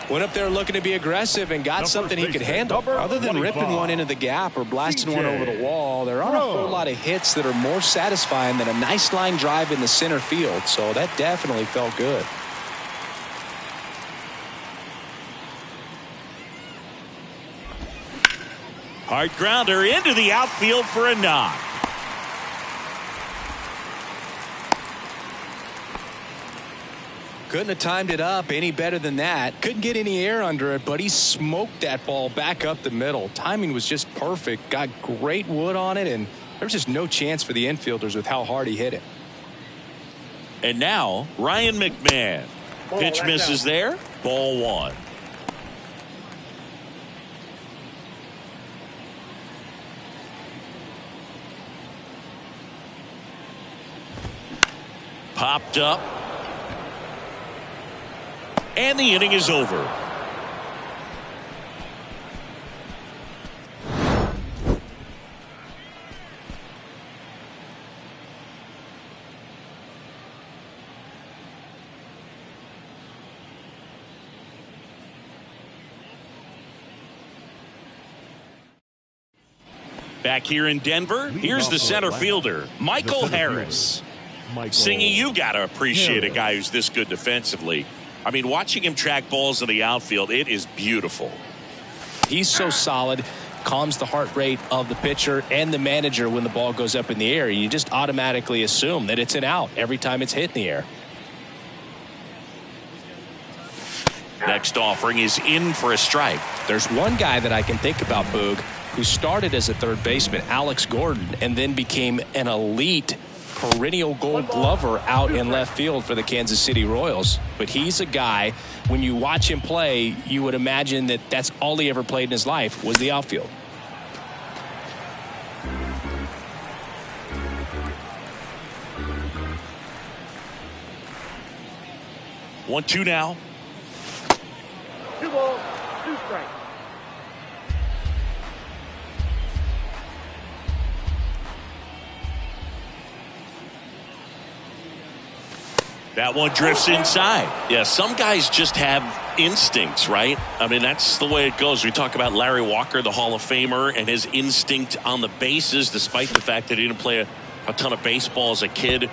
Went up there looking to be aggressive and got something he could handle. Other than ripping one into the gap or blasting one over the wall, there aren't a whole lot of hits that are more satisfying than a nice line drive in the center field. So that definitely felt good. Hard grounder into the outfield for a knock. Couldn't have timed it up any better than that. Couldn't get any air under it, but he smoked that ball back up the middle. Timing was just perfect. Got great wood on it, and there was just no chance for the infielders with how hard he hit it. And now, Ryan McMahon. Pitch misses there. Ball one. Popped up. And the inning is over. Back here in Denver, here's the center fielder, Michael Harris. Singy, you got to appreciate a guy who's this good defensively. I mean, watching him track balls in the outfield, it is beautiful. He's so solid, calms the heart rate of the pitcher and the manager when the ball goes up in the air. You just automatically assume that it's an out every time it's hit in the air. Next offering is in for a strike. There's one guy that I can think about, Boog, who started as a third baseman, Alex Gordon, and then became an elite perennial gold glover out in left field for the Kansas City Royals. But he's a guy, when you watch him play, you would imagine that that's all he ever played in his life was the outfield. One, two now. 2 balls, 2 strikes. That one drifts inside. Yeah, some guys just have instincts, right? I mean, that's the way it goes. We talk about Larry Walker, the Hall of Famer, and his instinct on the bases, despite the fact that he didn't play a ton of baseball as a kid.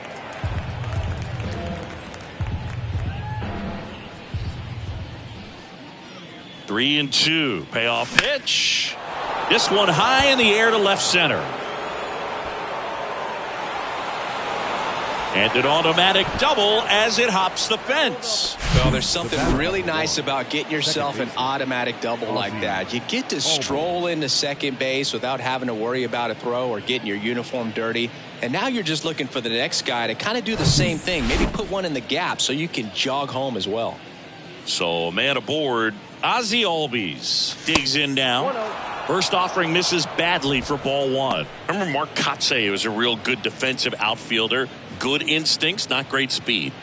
Three and two. Payoff pitch. This one high in the air to left center. And an automatic double as it hops the fence. Well, there's something really nice about getting yourself an automatic double like that. You get to stroll into second base without having to worry about a throw or getting your uniform dirty. And now you're just looking for the next guy to kind of do the same thing. Maybe put one in the gap so you can jog home as well. So, man aboard. Ozzie Albies digs in now. First offering misses badly for ball one. Remember Mark Kotsay was a real good defensive outfielder. Good instincts, not great speed.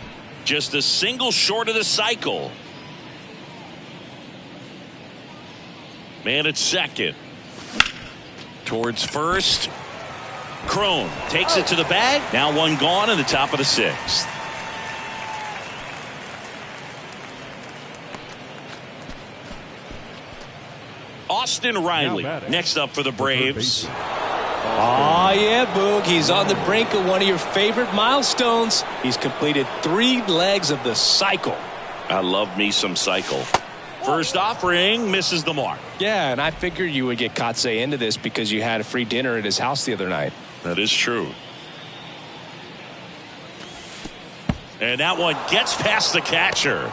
Just a single short of the cycle. Man at second. Towards first. Crone takes it to the bag. Now one gone in the top of the sixth. Austin Riley next up for the Braves. Oh, yeah, Boog. He's on the brink of one of your favorite milestones. He's completed 3 legs of the cycle. I love me some cycle. First offering misses the mark. Yeah, and I figured you would get Kotsay into this because you had a free dinner at his house the other night. That is true. And that one gets past the catcher.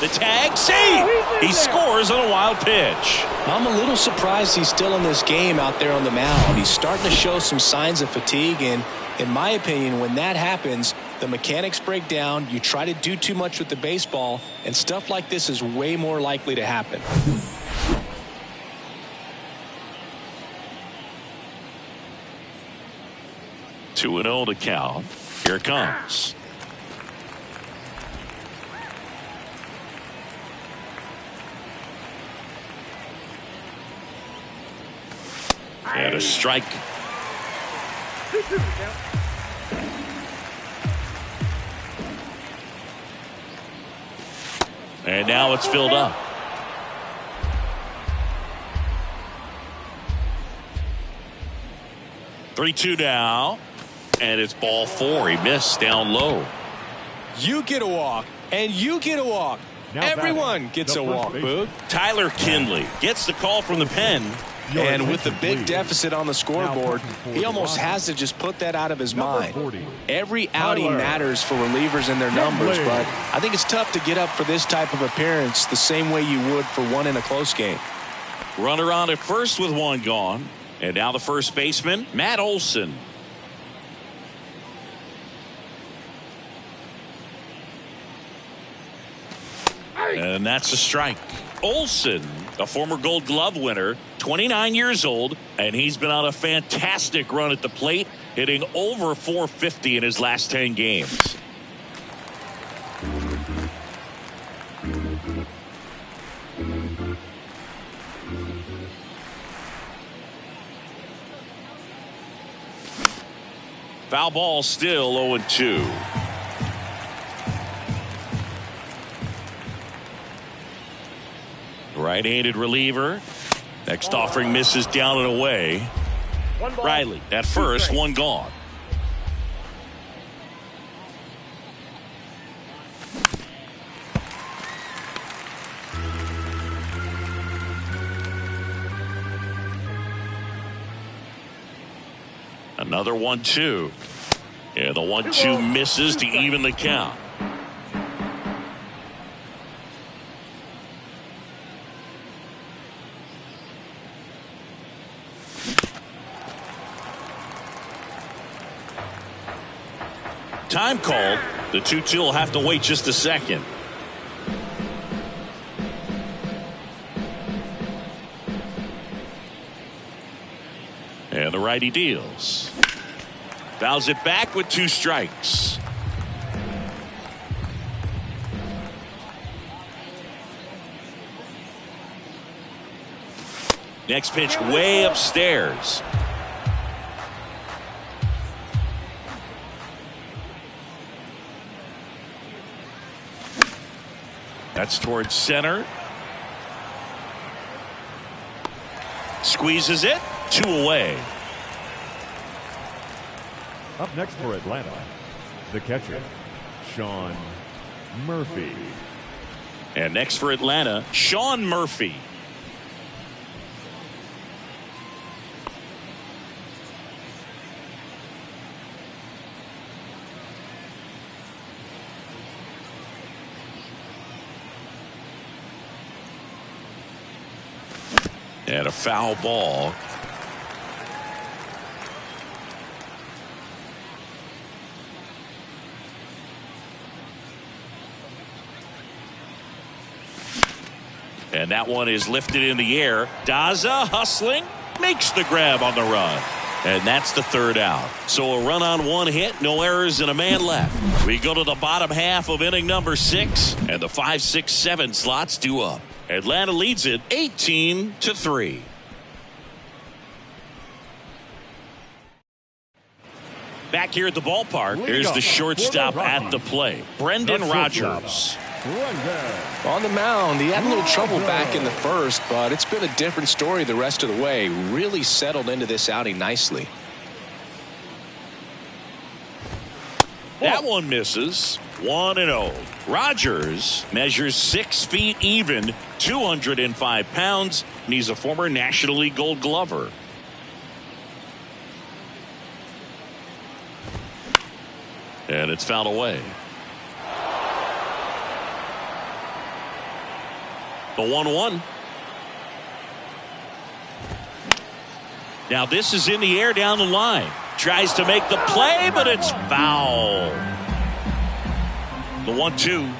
The tag, save! He scores on a wild pitch. I'm a little surprised he's still in this game out there on the mound. He's starting to show some signs of fatigue, and in my opinion, when that happens, the mechanics break down, you try to do too much with the baseball, and stuff like this is way more likely to happen. Two and 0 to count. Here it comes. And a strike. And now it's filled up. Three-two now. And it's ball four. He missed down low. You get a walk, and you get a walk. Now everyone gets a walk, Boog. Tyler Kinley gets the call from the pen. And with the big deficit on the scoreboard, he almost has to just put that out of his mind. Every outing matters for relievers and their numbers, but I think it's tough to get up for this type of appearance the same way you would for one in a close game. Runner on at first with one gone. And now the first baseman, Matt Olson. And that's a strike. Olson, a former Gold Glove winner, 29 years old, and he's been on a fantastic run at the plate, hitting over 450 in his last 10 games. Foul ball, still 0-2. Right-handed reliever. Next offering misses down and away. Riley at first, one gone. Another 1-2. Yeah, the 1-2 misses to even the count. Time called. The 2-2 will have to wait just a second. And the righty deals. Fouls it back with 2 strikes. Next pitch way upstairs. That's towards center. Squeezes it. 2 away. Up next for Atlanta, the catcher, Sean Murphy. And next for Atlanta, Sean Murphy. And a foul ball. And that one is lifted in the air. Daza hustling, makes the grab on the run. And that's the 3rd out. So a run on 1 hit, no errors, and a man left. We go to the bottom half of inning number 6, and the 5, 6, 7 slots due up. Atlanta leads it 18-3. Back here at the ballpark, here's the shortstop at the plate, Brendan Rodgers. On the mound, he had a little trouble back in the first, but it's been a different story the rest of the way. Really settled into this outing nicely. That one misses. 1-0. Rodgers measures 6 feet even, 205 pounds, and he's a former National League Gold Glover. And it's fouled away. The 1-1. Now this is in the air down the line. Tries to make the play, but it's foul. The 1-2.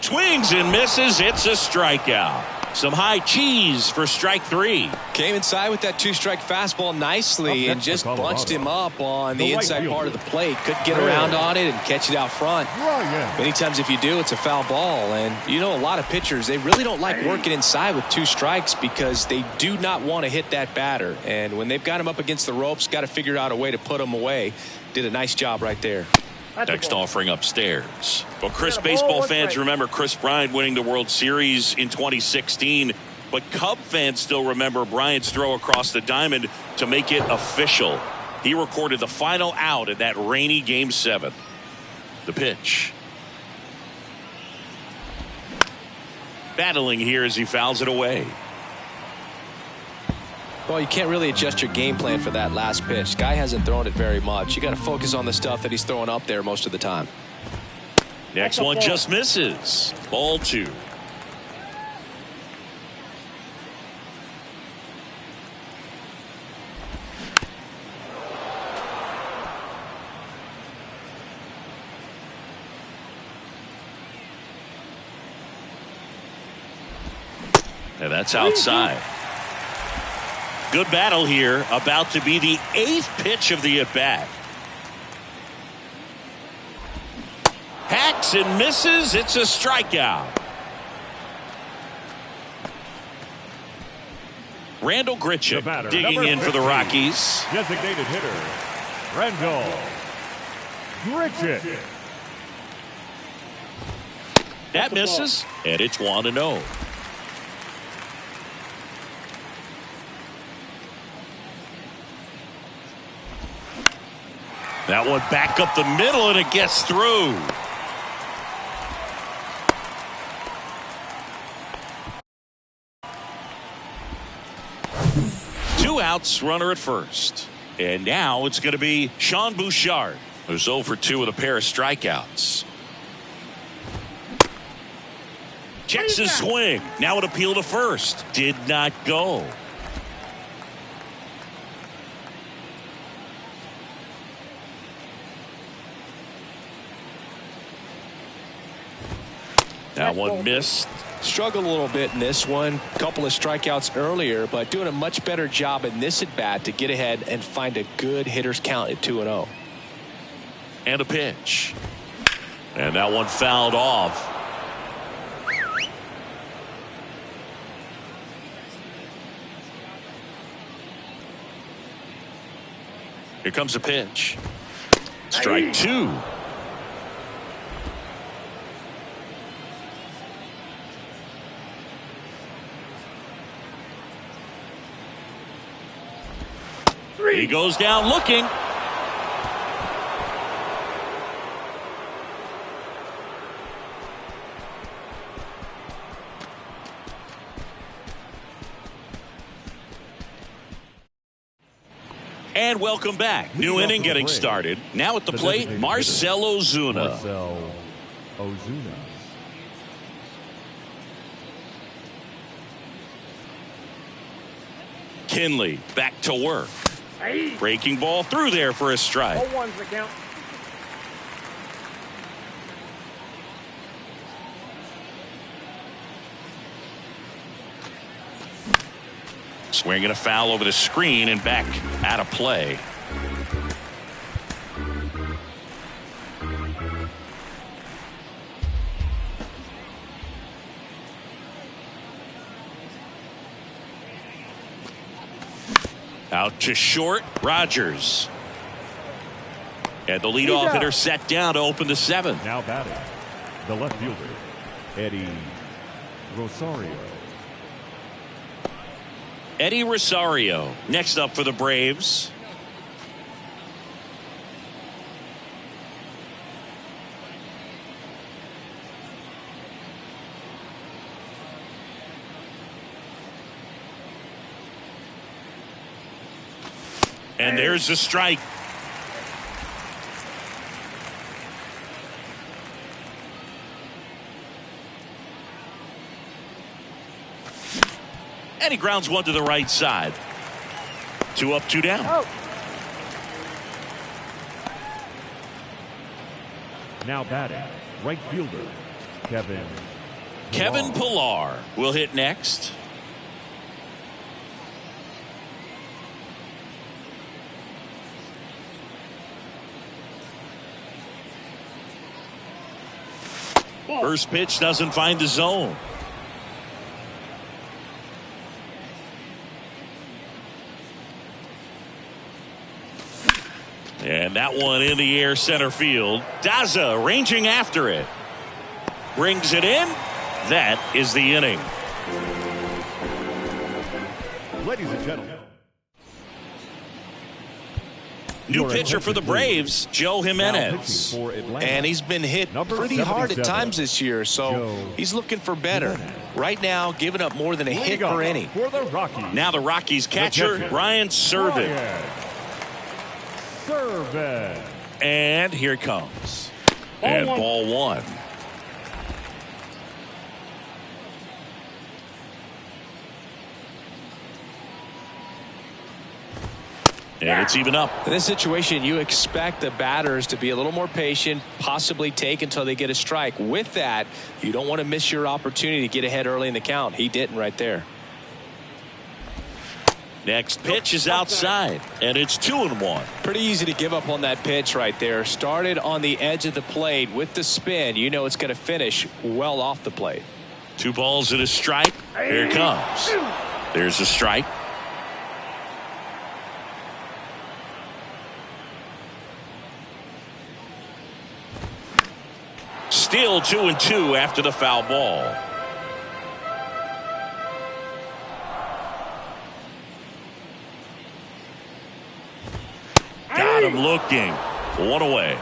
Swings and misses. It's a strikeout. Some high cheese for strike 3. Came inside with that 2-strike fastball nicely and just bunched him up on the inside part of the plate. Couldn't get around on it and catch it out front. Many times if you do, it's a foul ball. And you know, a lot of pitchers, they really don't like working inside with 2 strikes because they do not want to hit that batter. And when they've got him up against the ropes, got to figure out a way to put him away. Did a nice job right there. Next offering upstairs. Well, Chris, got a ball, baseball one fans strike. remember Chris Bryant winning the World Series in 2016. But Cub fans still remember Bryant's throw across the diamond to make it official. He recorded the final out in that rainy Game 7. The pitch. Battling here as he fouls it away. Well, you can't really adjust your game plan for that last pitch. Guy hasn't thrown it very much. You got to focus on the stuff that he's throwing up there most of the time. Next one just misses. Ball 2. And that's outside. Good battle here. About to be the 8th pitch of the at-bat. Hacks and misses. It's a strikeout. Randall Grichuk digging in for the Rockies. Designated hitter, Randall Grichuk. That misses, and it's 1-0. That one back up the middle, and it gets through. Two outs, runner at first. And now it's going to be Sean Bouchard, who's 0 for 2 with a pair of strikeouts. Checks his swing. Now an appeal to first. Did not go. That one missed. Struggled a little bit in this one. Couple of strikeouts earlier, but doing a much better job in this at bat to get ahead and find a good hitter's count at 2-0. And a pitch. And that one fouled off. Here comes a pitch. Strike 2. He goes down looking. And welcome back. New inning getting started. Now at the plate, Marcell Ozuna. Marcell Ozuna. Kinley back to work. Breaking ball through there for a strike. 0-1's the count. Swinging a foul over the screen and back out of play. Out to short, Rogers. And the leadoff hitter set down to open the 7th. Now batting, the left fielder, Eddie Rosario. Eddie Rosario next up for the Braves. And there's the strike. And he grounds one to the right side. 2 up, 2 down. Oh. Now batting, right fielder, Kevin Pillar will hit next. First pitch doesn't find the zone. And That one in the air center field. Daza ranging after it. Brings it in. That is the inning. Ladies and gentlemen. New pitcher for the Braves, Joe Jimenez. And he's been hit pretty hard at times this year, so he's looking for better. Right now, giving up more than a hit per inning. For the Rockies. Now the Rockies catcher, Ryan Serven. And here it comes. And ball one. And it's even up. In this situation, you expect the batters to be a little more patient, possibly take until they get a strike. With that, you don't want to miss your opportunity to get ahead early in the count. He didn't right there. Next pitch is outside, and it's 2-1. Pretty easy to give up on that pitch right there. Started on the edge of the plate with the spin. You know it's going to finish well off the plate. 2 balls and a strike. Here it comes. There's a strike. Still 2-2 after the foul ball. Got him looking. 1 away.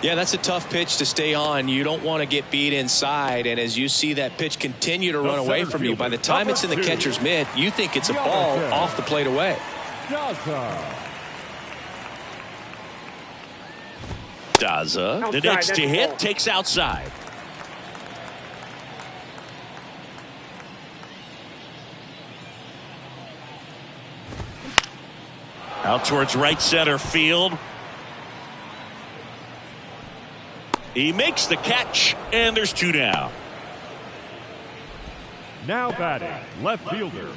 Yeah, that's a tough pitch to stay on. You don't want to get beat inside, and as you see that pitch continue to run away from you, by the time it's in the catcher's mitt, you think it's a ball off the plate away. Daza, the next to hit, takes outside. Out towards right center field. He makes the catch, and there's 2 down. Now batting, left fielder,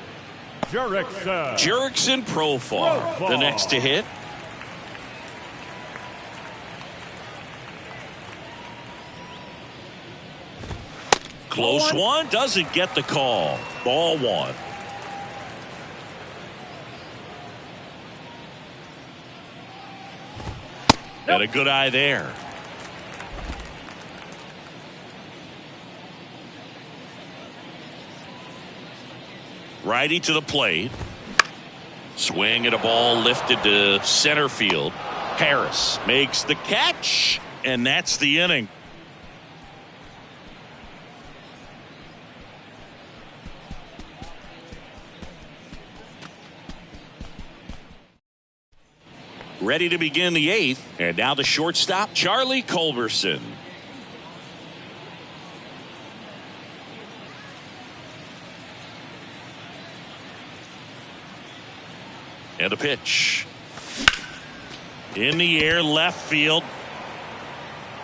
Jurickson Profar, the next to hit. Close one, doesn't get the call. Ball 1. And a good eye there. Righty to the plate. Swing at a ball lifted to center field. Harris makes the catch, and that's the inning. Ready to begin the 8th, and now the shortstop, Charlie Culberson. And a pitch. In the air, left field.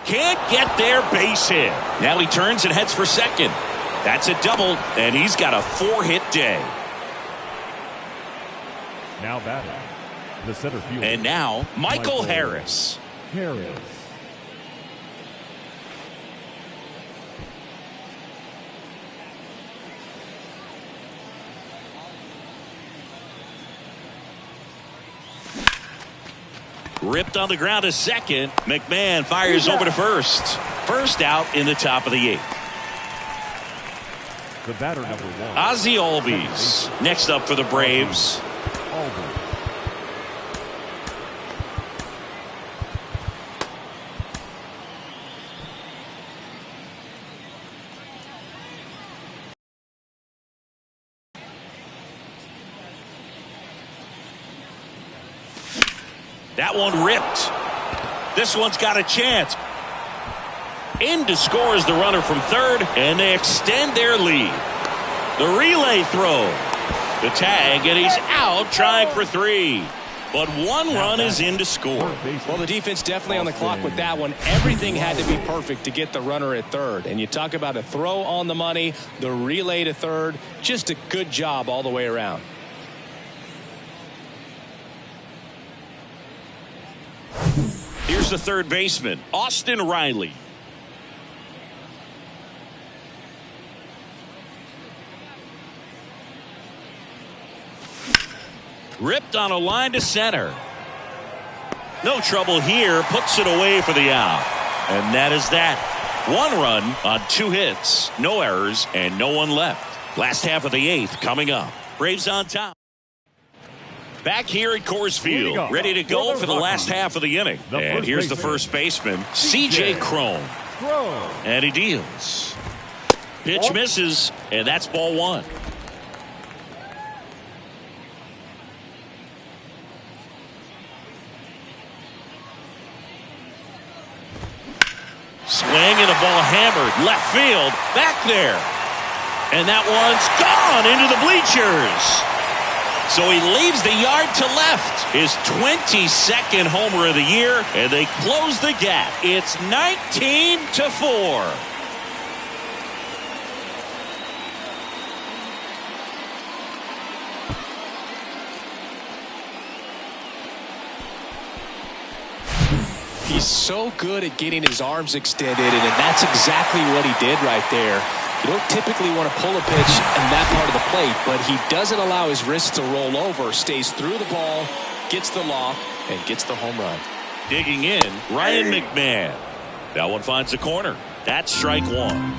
Can't get there, base hit. Now he turns and heads for second. That's a double, and he's got a 4-hit day. Now batting, the center field. And now Michael Harris. Ripped on the ground to second. McMahon fires over to first. First out in the top of the 8th. The batter number 1. Ozzie Albies next up for the Braves. That one ripped. This one's got a chance. In to score is the runner from third, and they extend their lead. The relay throw. The tag, and he's out trying for 3. But 1 run is in to score. Well, the defense definitely on the clock with that one. Everything had to be perfect to get the runner at third. And you talk about a throw on the money, the relay to third. Just a good job all the way around. Here's the third baseman, Austin Riley. Ripped on a line to center. No trouble here. Puts it away for the out. And that is that. 1 run on 2 hits. No errors and no one left. Last half of the 8th coming up. Braves on top. Back here at Coors Field, ready to go for the last half of the inning. And here's the first baseman, C.J. Cron. And he deals. Pitch misses, and that's ball 1. Swing and a ball hammered left field, back there, and that one's gone into the bleachers. So he leaves the yard to left. His 22nd homer of the year, and they close the gap. It's 19-4. He's so good at getting his arms extended, and that's exactly what he did right there. You don't typically want to pull a pitch in that part of the plate, but he doesn't allow his wrists to roll over, stays through the ball, gets the loft, and gets the home run. Digging in, Ryan McMahon. That one finds the corner. That's strike 1.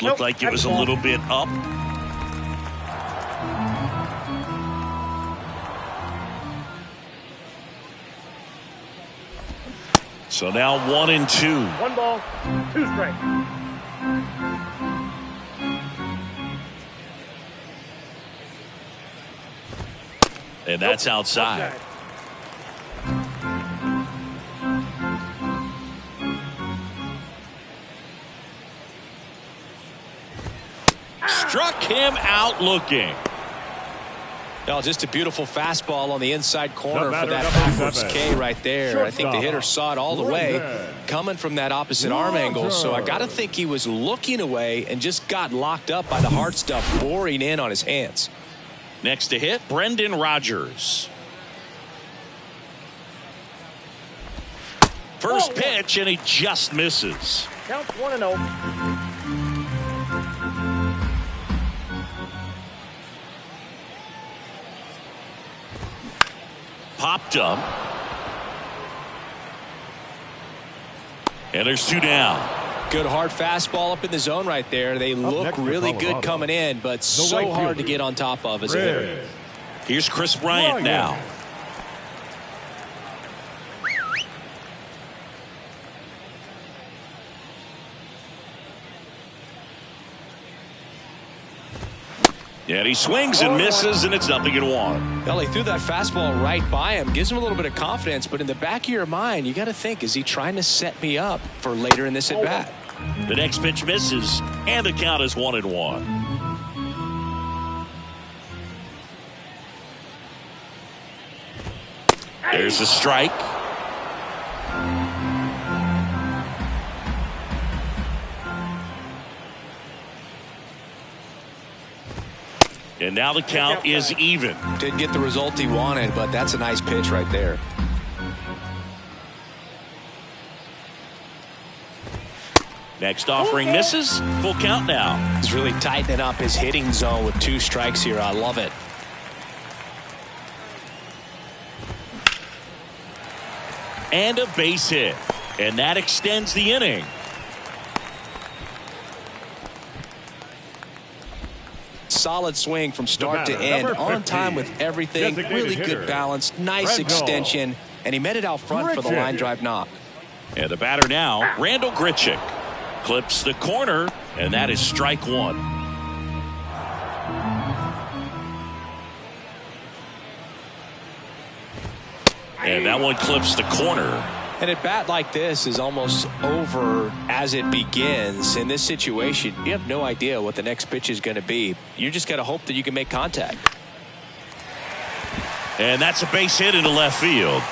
Looked like it was a little bit up. So now 1-2. 1 ball, 2 strikes. And that's outside. Struck him out looking. Well, just a beautiful fastball on the inside corner for that backwards K right there. I think the hitter saw it all the way coming from that opposite arm angle. So I got to think he was looking away and just got locked up by the hard stuff boring in on his hands. Next to hit, Brendan Rodgers. First pitch, and he just misses. Counts 1-0. Popped up. And there's 2 down. Good hard fastball up in the zone right there. They look really good coming in, but so hard to get on top of as a hitter. Here's Chris Bryant now. And he swings and misses, and it's 0-1. Well, he threw that fastball right by him. Gives him a little bit of confidence, but in the back of your mind, you got to think, is he trying to set me up for later in this at-bat? The next pitch misses, and the count is 1-1. There's a strike. And now the count is even. Didn't get the result he wanted, but that's a nice pitch right there. Next offering misses. Full count now. He's really tightening up his hitting zone with 2 strikes here. I love it. And a base hit. And that extends the inning. Solid swing from start to end, on time with everything. Really good balance, nice extension, and he met it out front for the line drive knock. And the batter now, Randall Grichuk, clips the corner, and that is strike 1. And that one clips the corner. And a bat like this is almost over as it begins. In this situation, you have no idea what the next pitch is going to be. You just got to hope that you can make contact. And that's a base hit into left field.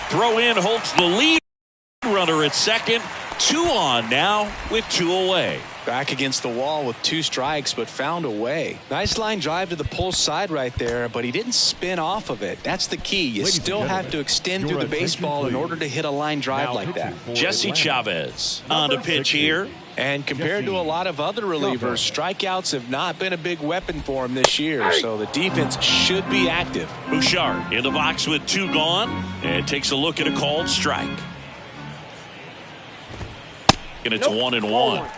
Throw in holds the lead runner at second. 2 on now with 2 away. Back against the wall with 2 strikes, but found a way. Nice line drive to the pull side right there, but he didn't spin off of it. That's the key. You still have to extend through the baseball in order to hit a line drive like that. Jesse Chavez on the pitch here. And compared to a lot of other relievers, strikeouts have not been a big weapon for him this year, so the defense should be active. Bouchard in the box with 2 gone and takes a look at a called strike. And it's 1-1.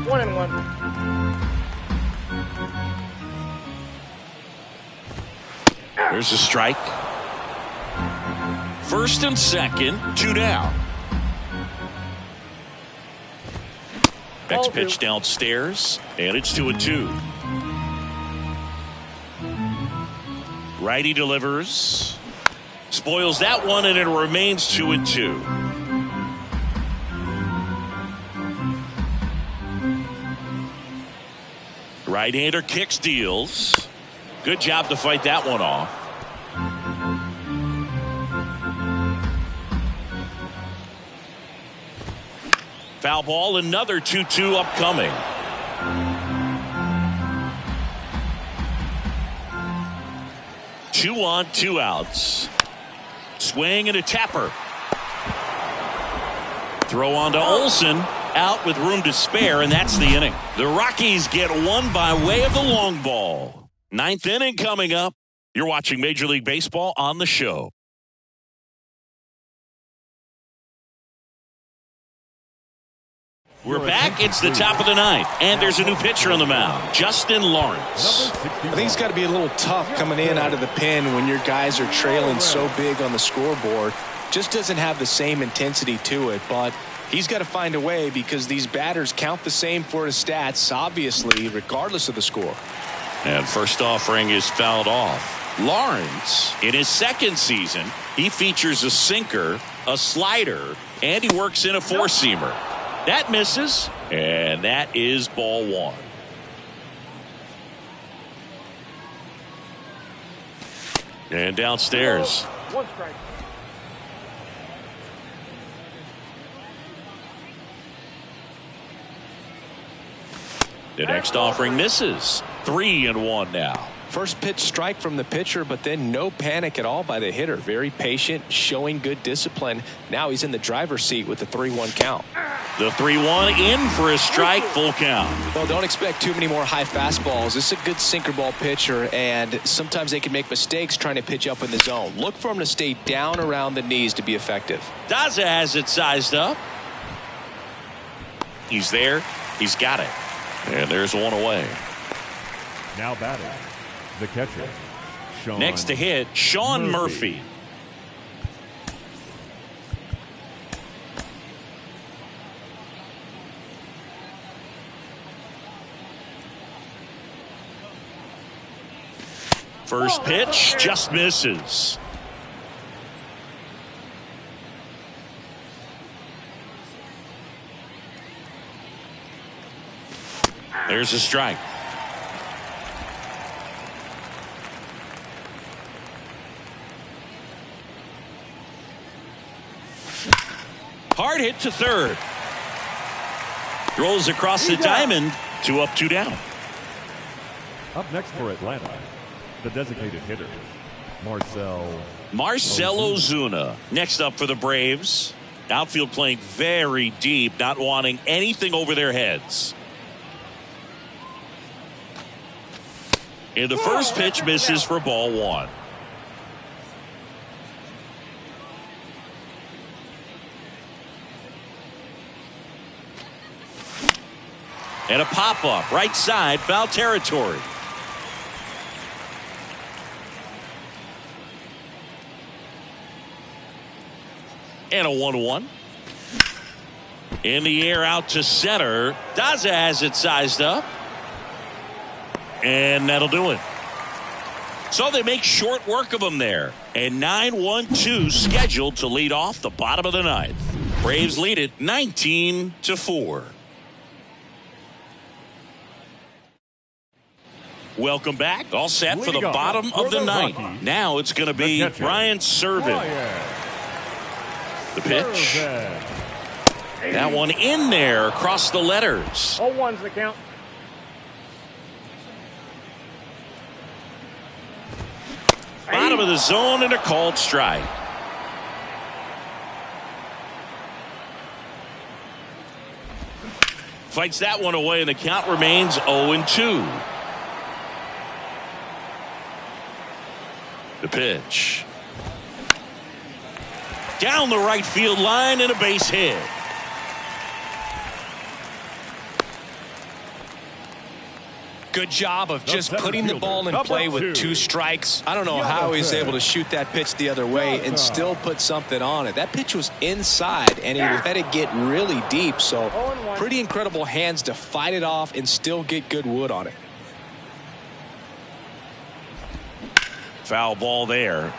1-1. There's a strike. First and second, 2 down. Next pitch downstairs, and it's 2-2. Righty delivers. Spoils that one, and it remains 2-2. Right-hander kicks, deals. Good job to fight that one off. Foul ball, another 2-2 upcoming. Two on, 2 outs. Swing and a tapper. Throw on to Olsen. Out with room to spare, and that's the inning. The Rockies get one by way of the long ball. 9th inning coming up. You're watching Major League Baseball on the show. We're back. It's the top of the 9th, and there's a new pitcher on the mound, Justin Lawrence. I think it's got to be a little tough coming in out of the pen when your guys are trailing so big on the scoreboard. Just doesn't have the same intensity to it, but he's got to find a way because these batters count the same for his stats, obviously, regardless of the score. And first offering is fouled off. Lawrence, in his 2nd season, he features a sinker, a slider, and he works in a 4-seamer. That misses, and that is ball 1. And downstairs. 1 strike. The next offering misses. 3-1 now. First pitch strike from the pitcher, but then no panic at all by the hitter. Very patient, showing good discipline. Now he's in the driver's seat with the 3-1 count. The 3-1 in for a strike, full count. Well, don't expect too many more high fastballs. This is a good sinker ball pitcher, and sometimes they can make mistakes trying to pitch up in the zone. Look for him to stay down around the knees to be effective. Daza has it sized up. He's there. He's got it. And there's one away. Now batting, the catcher, Sean. Next to hit, Sean Murphy. First pitch just misses. There's a strike. Hard hit to third. Rolls across the diamond. 2 up, 2 down. Up next for Atlanta, the designated hitter, Marcell Ozuna. Next up for the Braves. Outfield playing very deep, not wanting anything over their heads. And the first pitch misses for ball 1. And a pop-up, right side, foul territory. And a 1-1. In the air out to center. Daza has it sized up. And that'll do it. So they make short work of them there. And 9-1-2 scheduled to lead off the bottom of the 9th. Braves lead it 19-4. Welcome back. All set for the bottom of the 9th. Now it's going to be Ryan Serven. The pitch. That one in there across the letters. 0-1's the count. Bottom of the zone and a called strike. Fights that one away, and the count remains 0-2. The pitch. Down the right field line and a base hit. Good job of just putting the ball in play with 2 strikes. I don't know how he's able to shoot that pitch the other way and still put something on it. That pitch was inside, and he let it get really deep. So pretty incredible hands to fight it off and still get good wood on it. Foul ball there.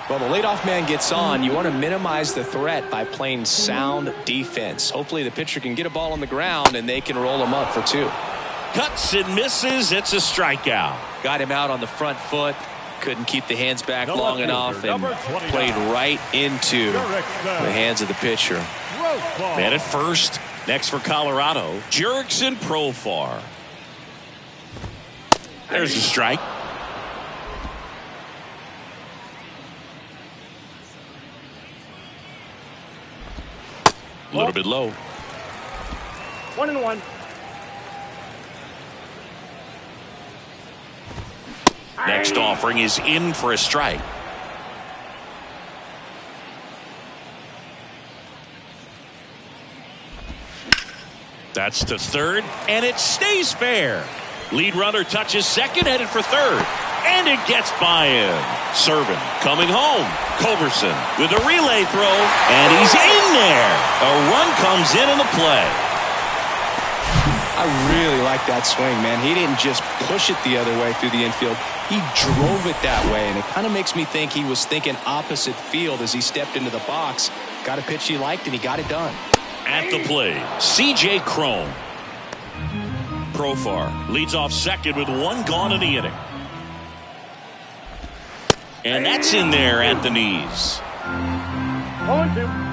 Well, the leadoff man gets on. You want to minimize the threat by playing sound defense. Hopefully the pitcher can get a ball on the ground and they can roll him up for 2. Cuts and misses. It's a strikeout. Got him out on the front foot. Couldn't keep the hands back long enough and played right into the hands of the pitcher. Man at first. Next for Colorado, Jurickson Profar. There's a strike. A little bit low. 1-1. Next offering is in for a strike. That's to third, and it stays fair. Lead runner touches second, headed for third, and it gets by him. Serving, coming home. Culberson with a relay throw, and he's in there. A run comes in the play. I really like that swing, man. He didn't just push it the other way through the infield. He drove it that way, and it kind of makes me think he was thinking opposite field as he stepped into the box. Got a pitch he liked, and he got it done. At the plate, C.J. Cron. Profar leads off second with 1 gone in the inning. And that's in there at the knees. 0-2.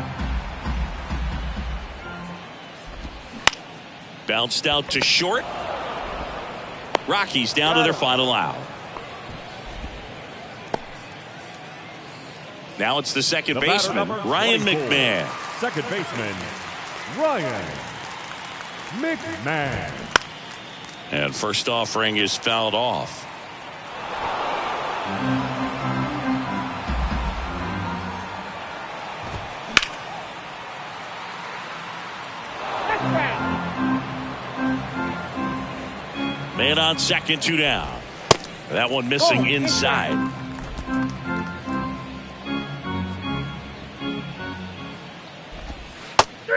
Bounced out to short. Rockies down to their final out. Now it's the second baseman, Ryan McMahon. Second baseman, Ryan McMahon. And first offering is fouled off. Man on second, 2 down. That one missing inside.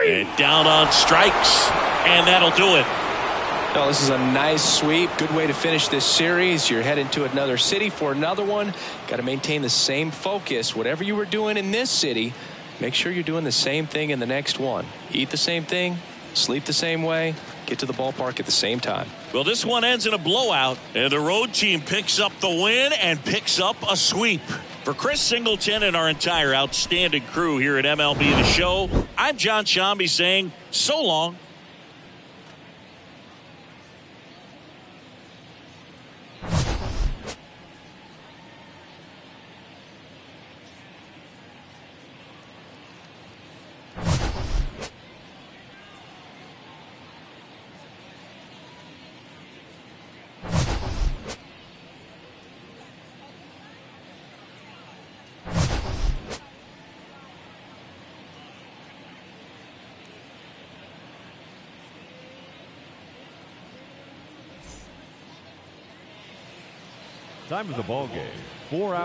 And down on strikes, and that'll do it. Well, this is a nice sweep. Good way to finish this series. You're heading to another city for another one. Got to maintain the same focus. Whatever you were doing in this city, make sure you're doing the same thing in the next one. Eat the same thing, sleep the same way, get to the ballpark at the same time. Well, this one ends in a blowout, and the road team picks up the win and picks up a sweep. For Chris Singleton and our entire outstanding crew here at MLB The Show, I'm John Shambi saying so long. Time of the ball game, 4 hours.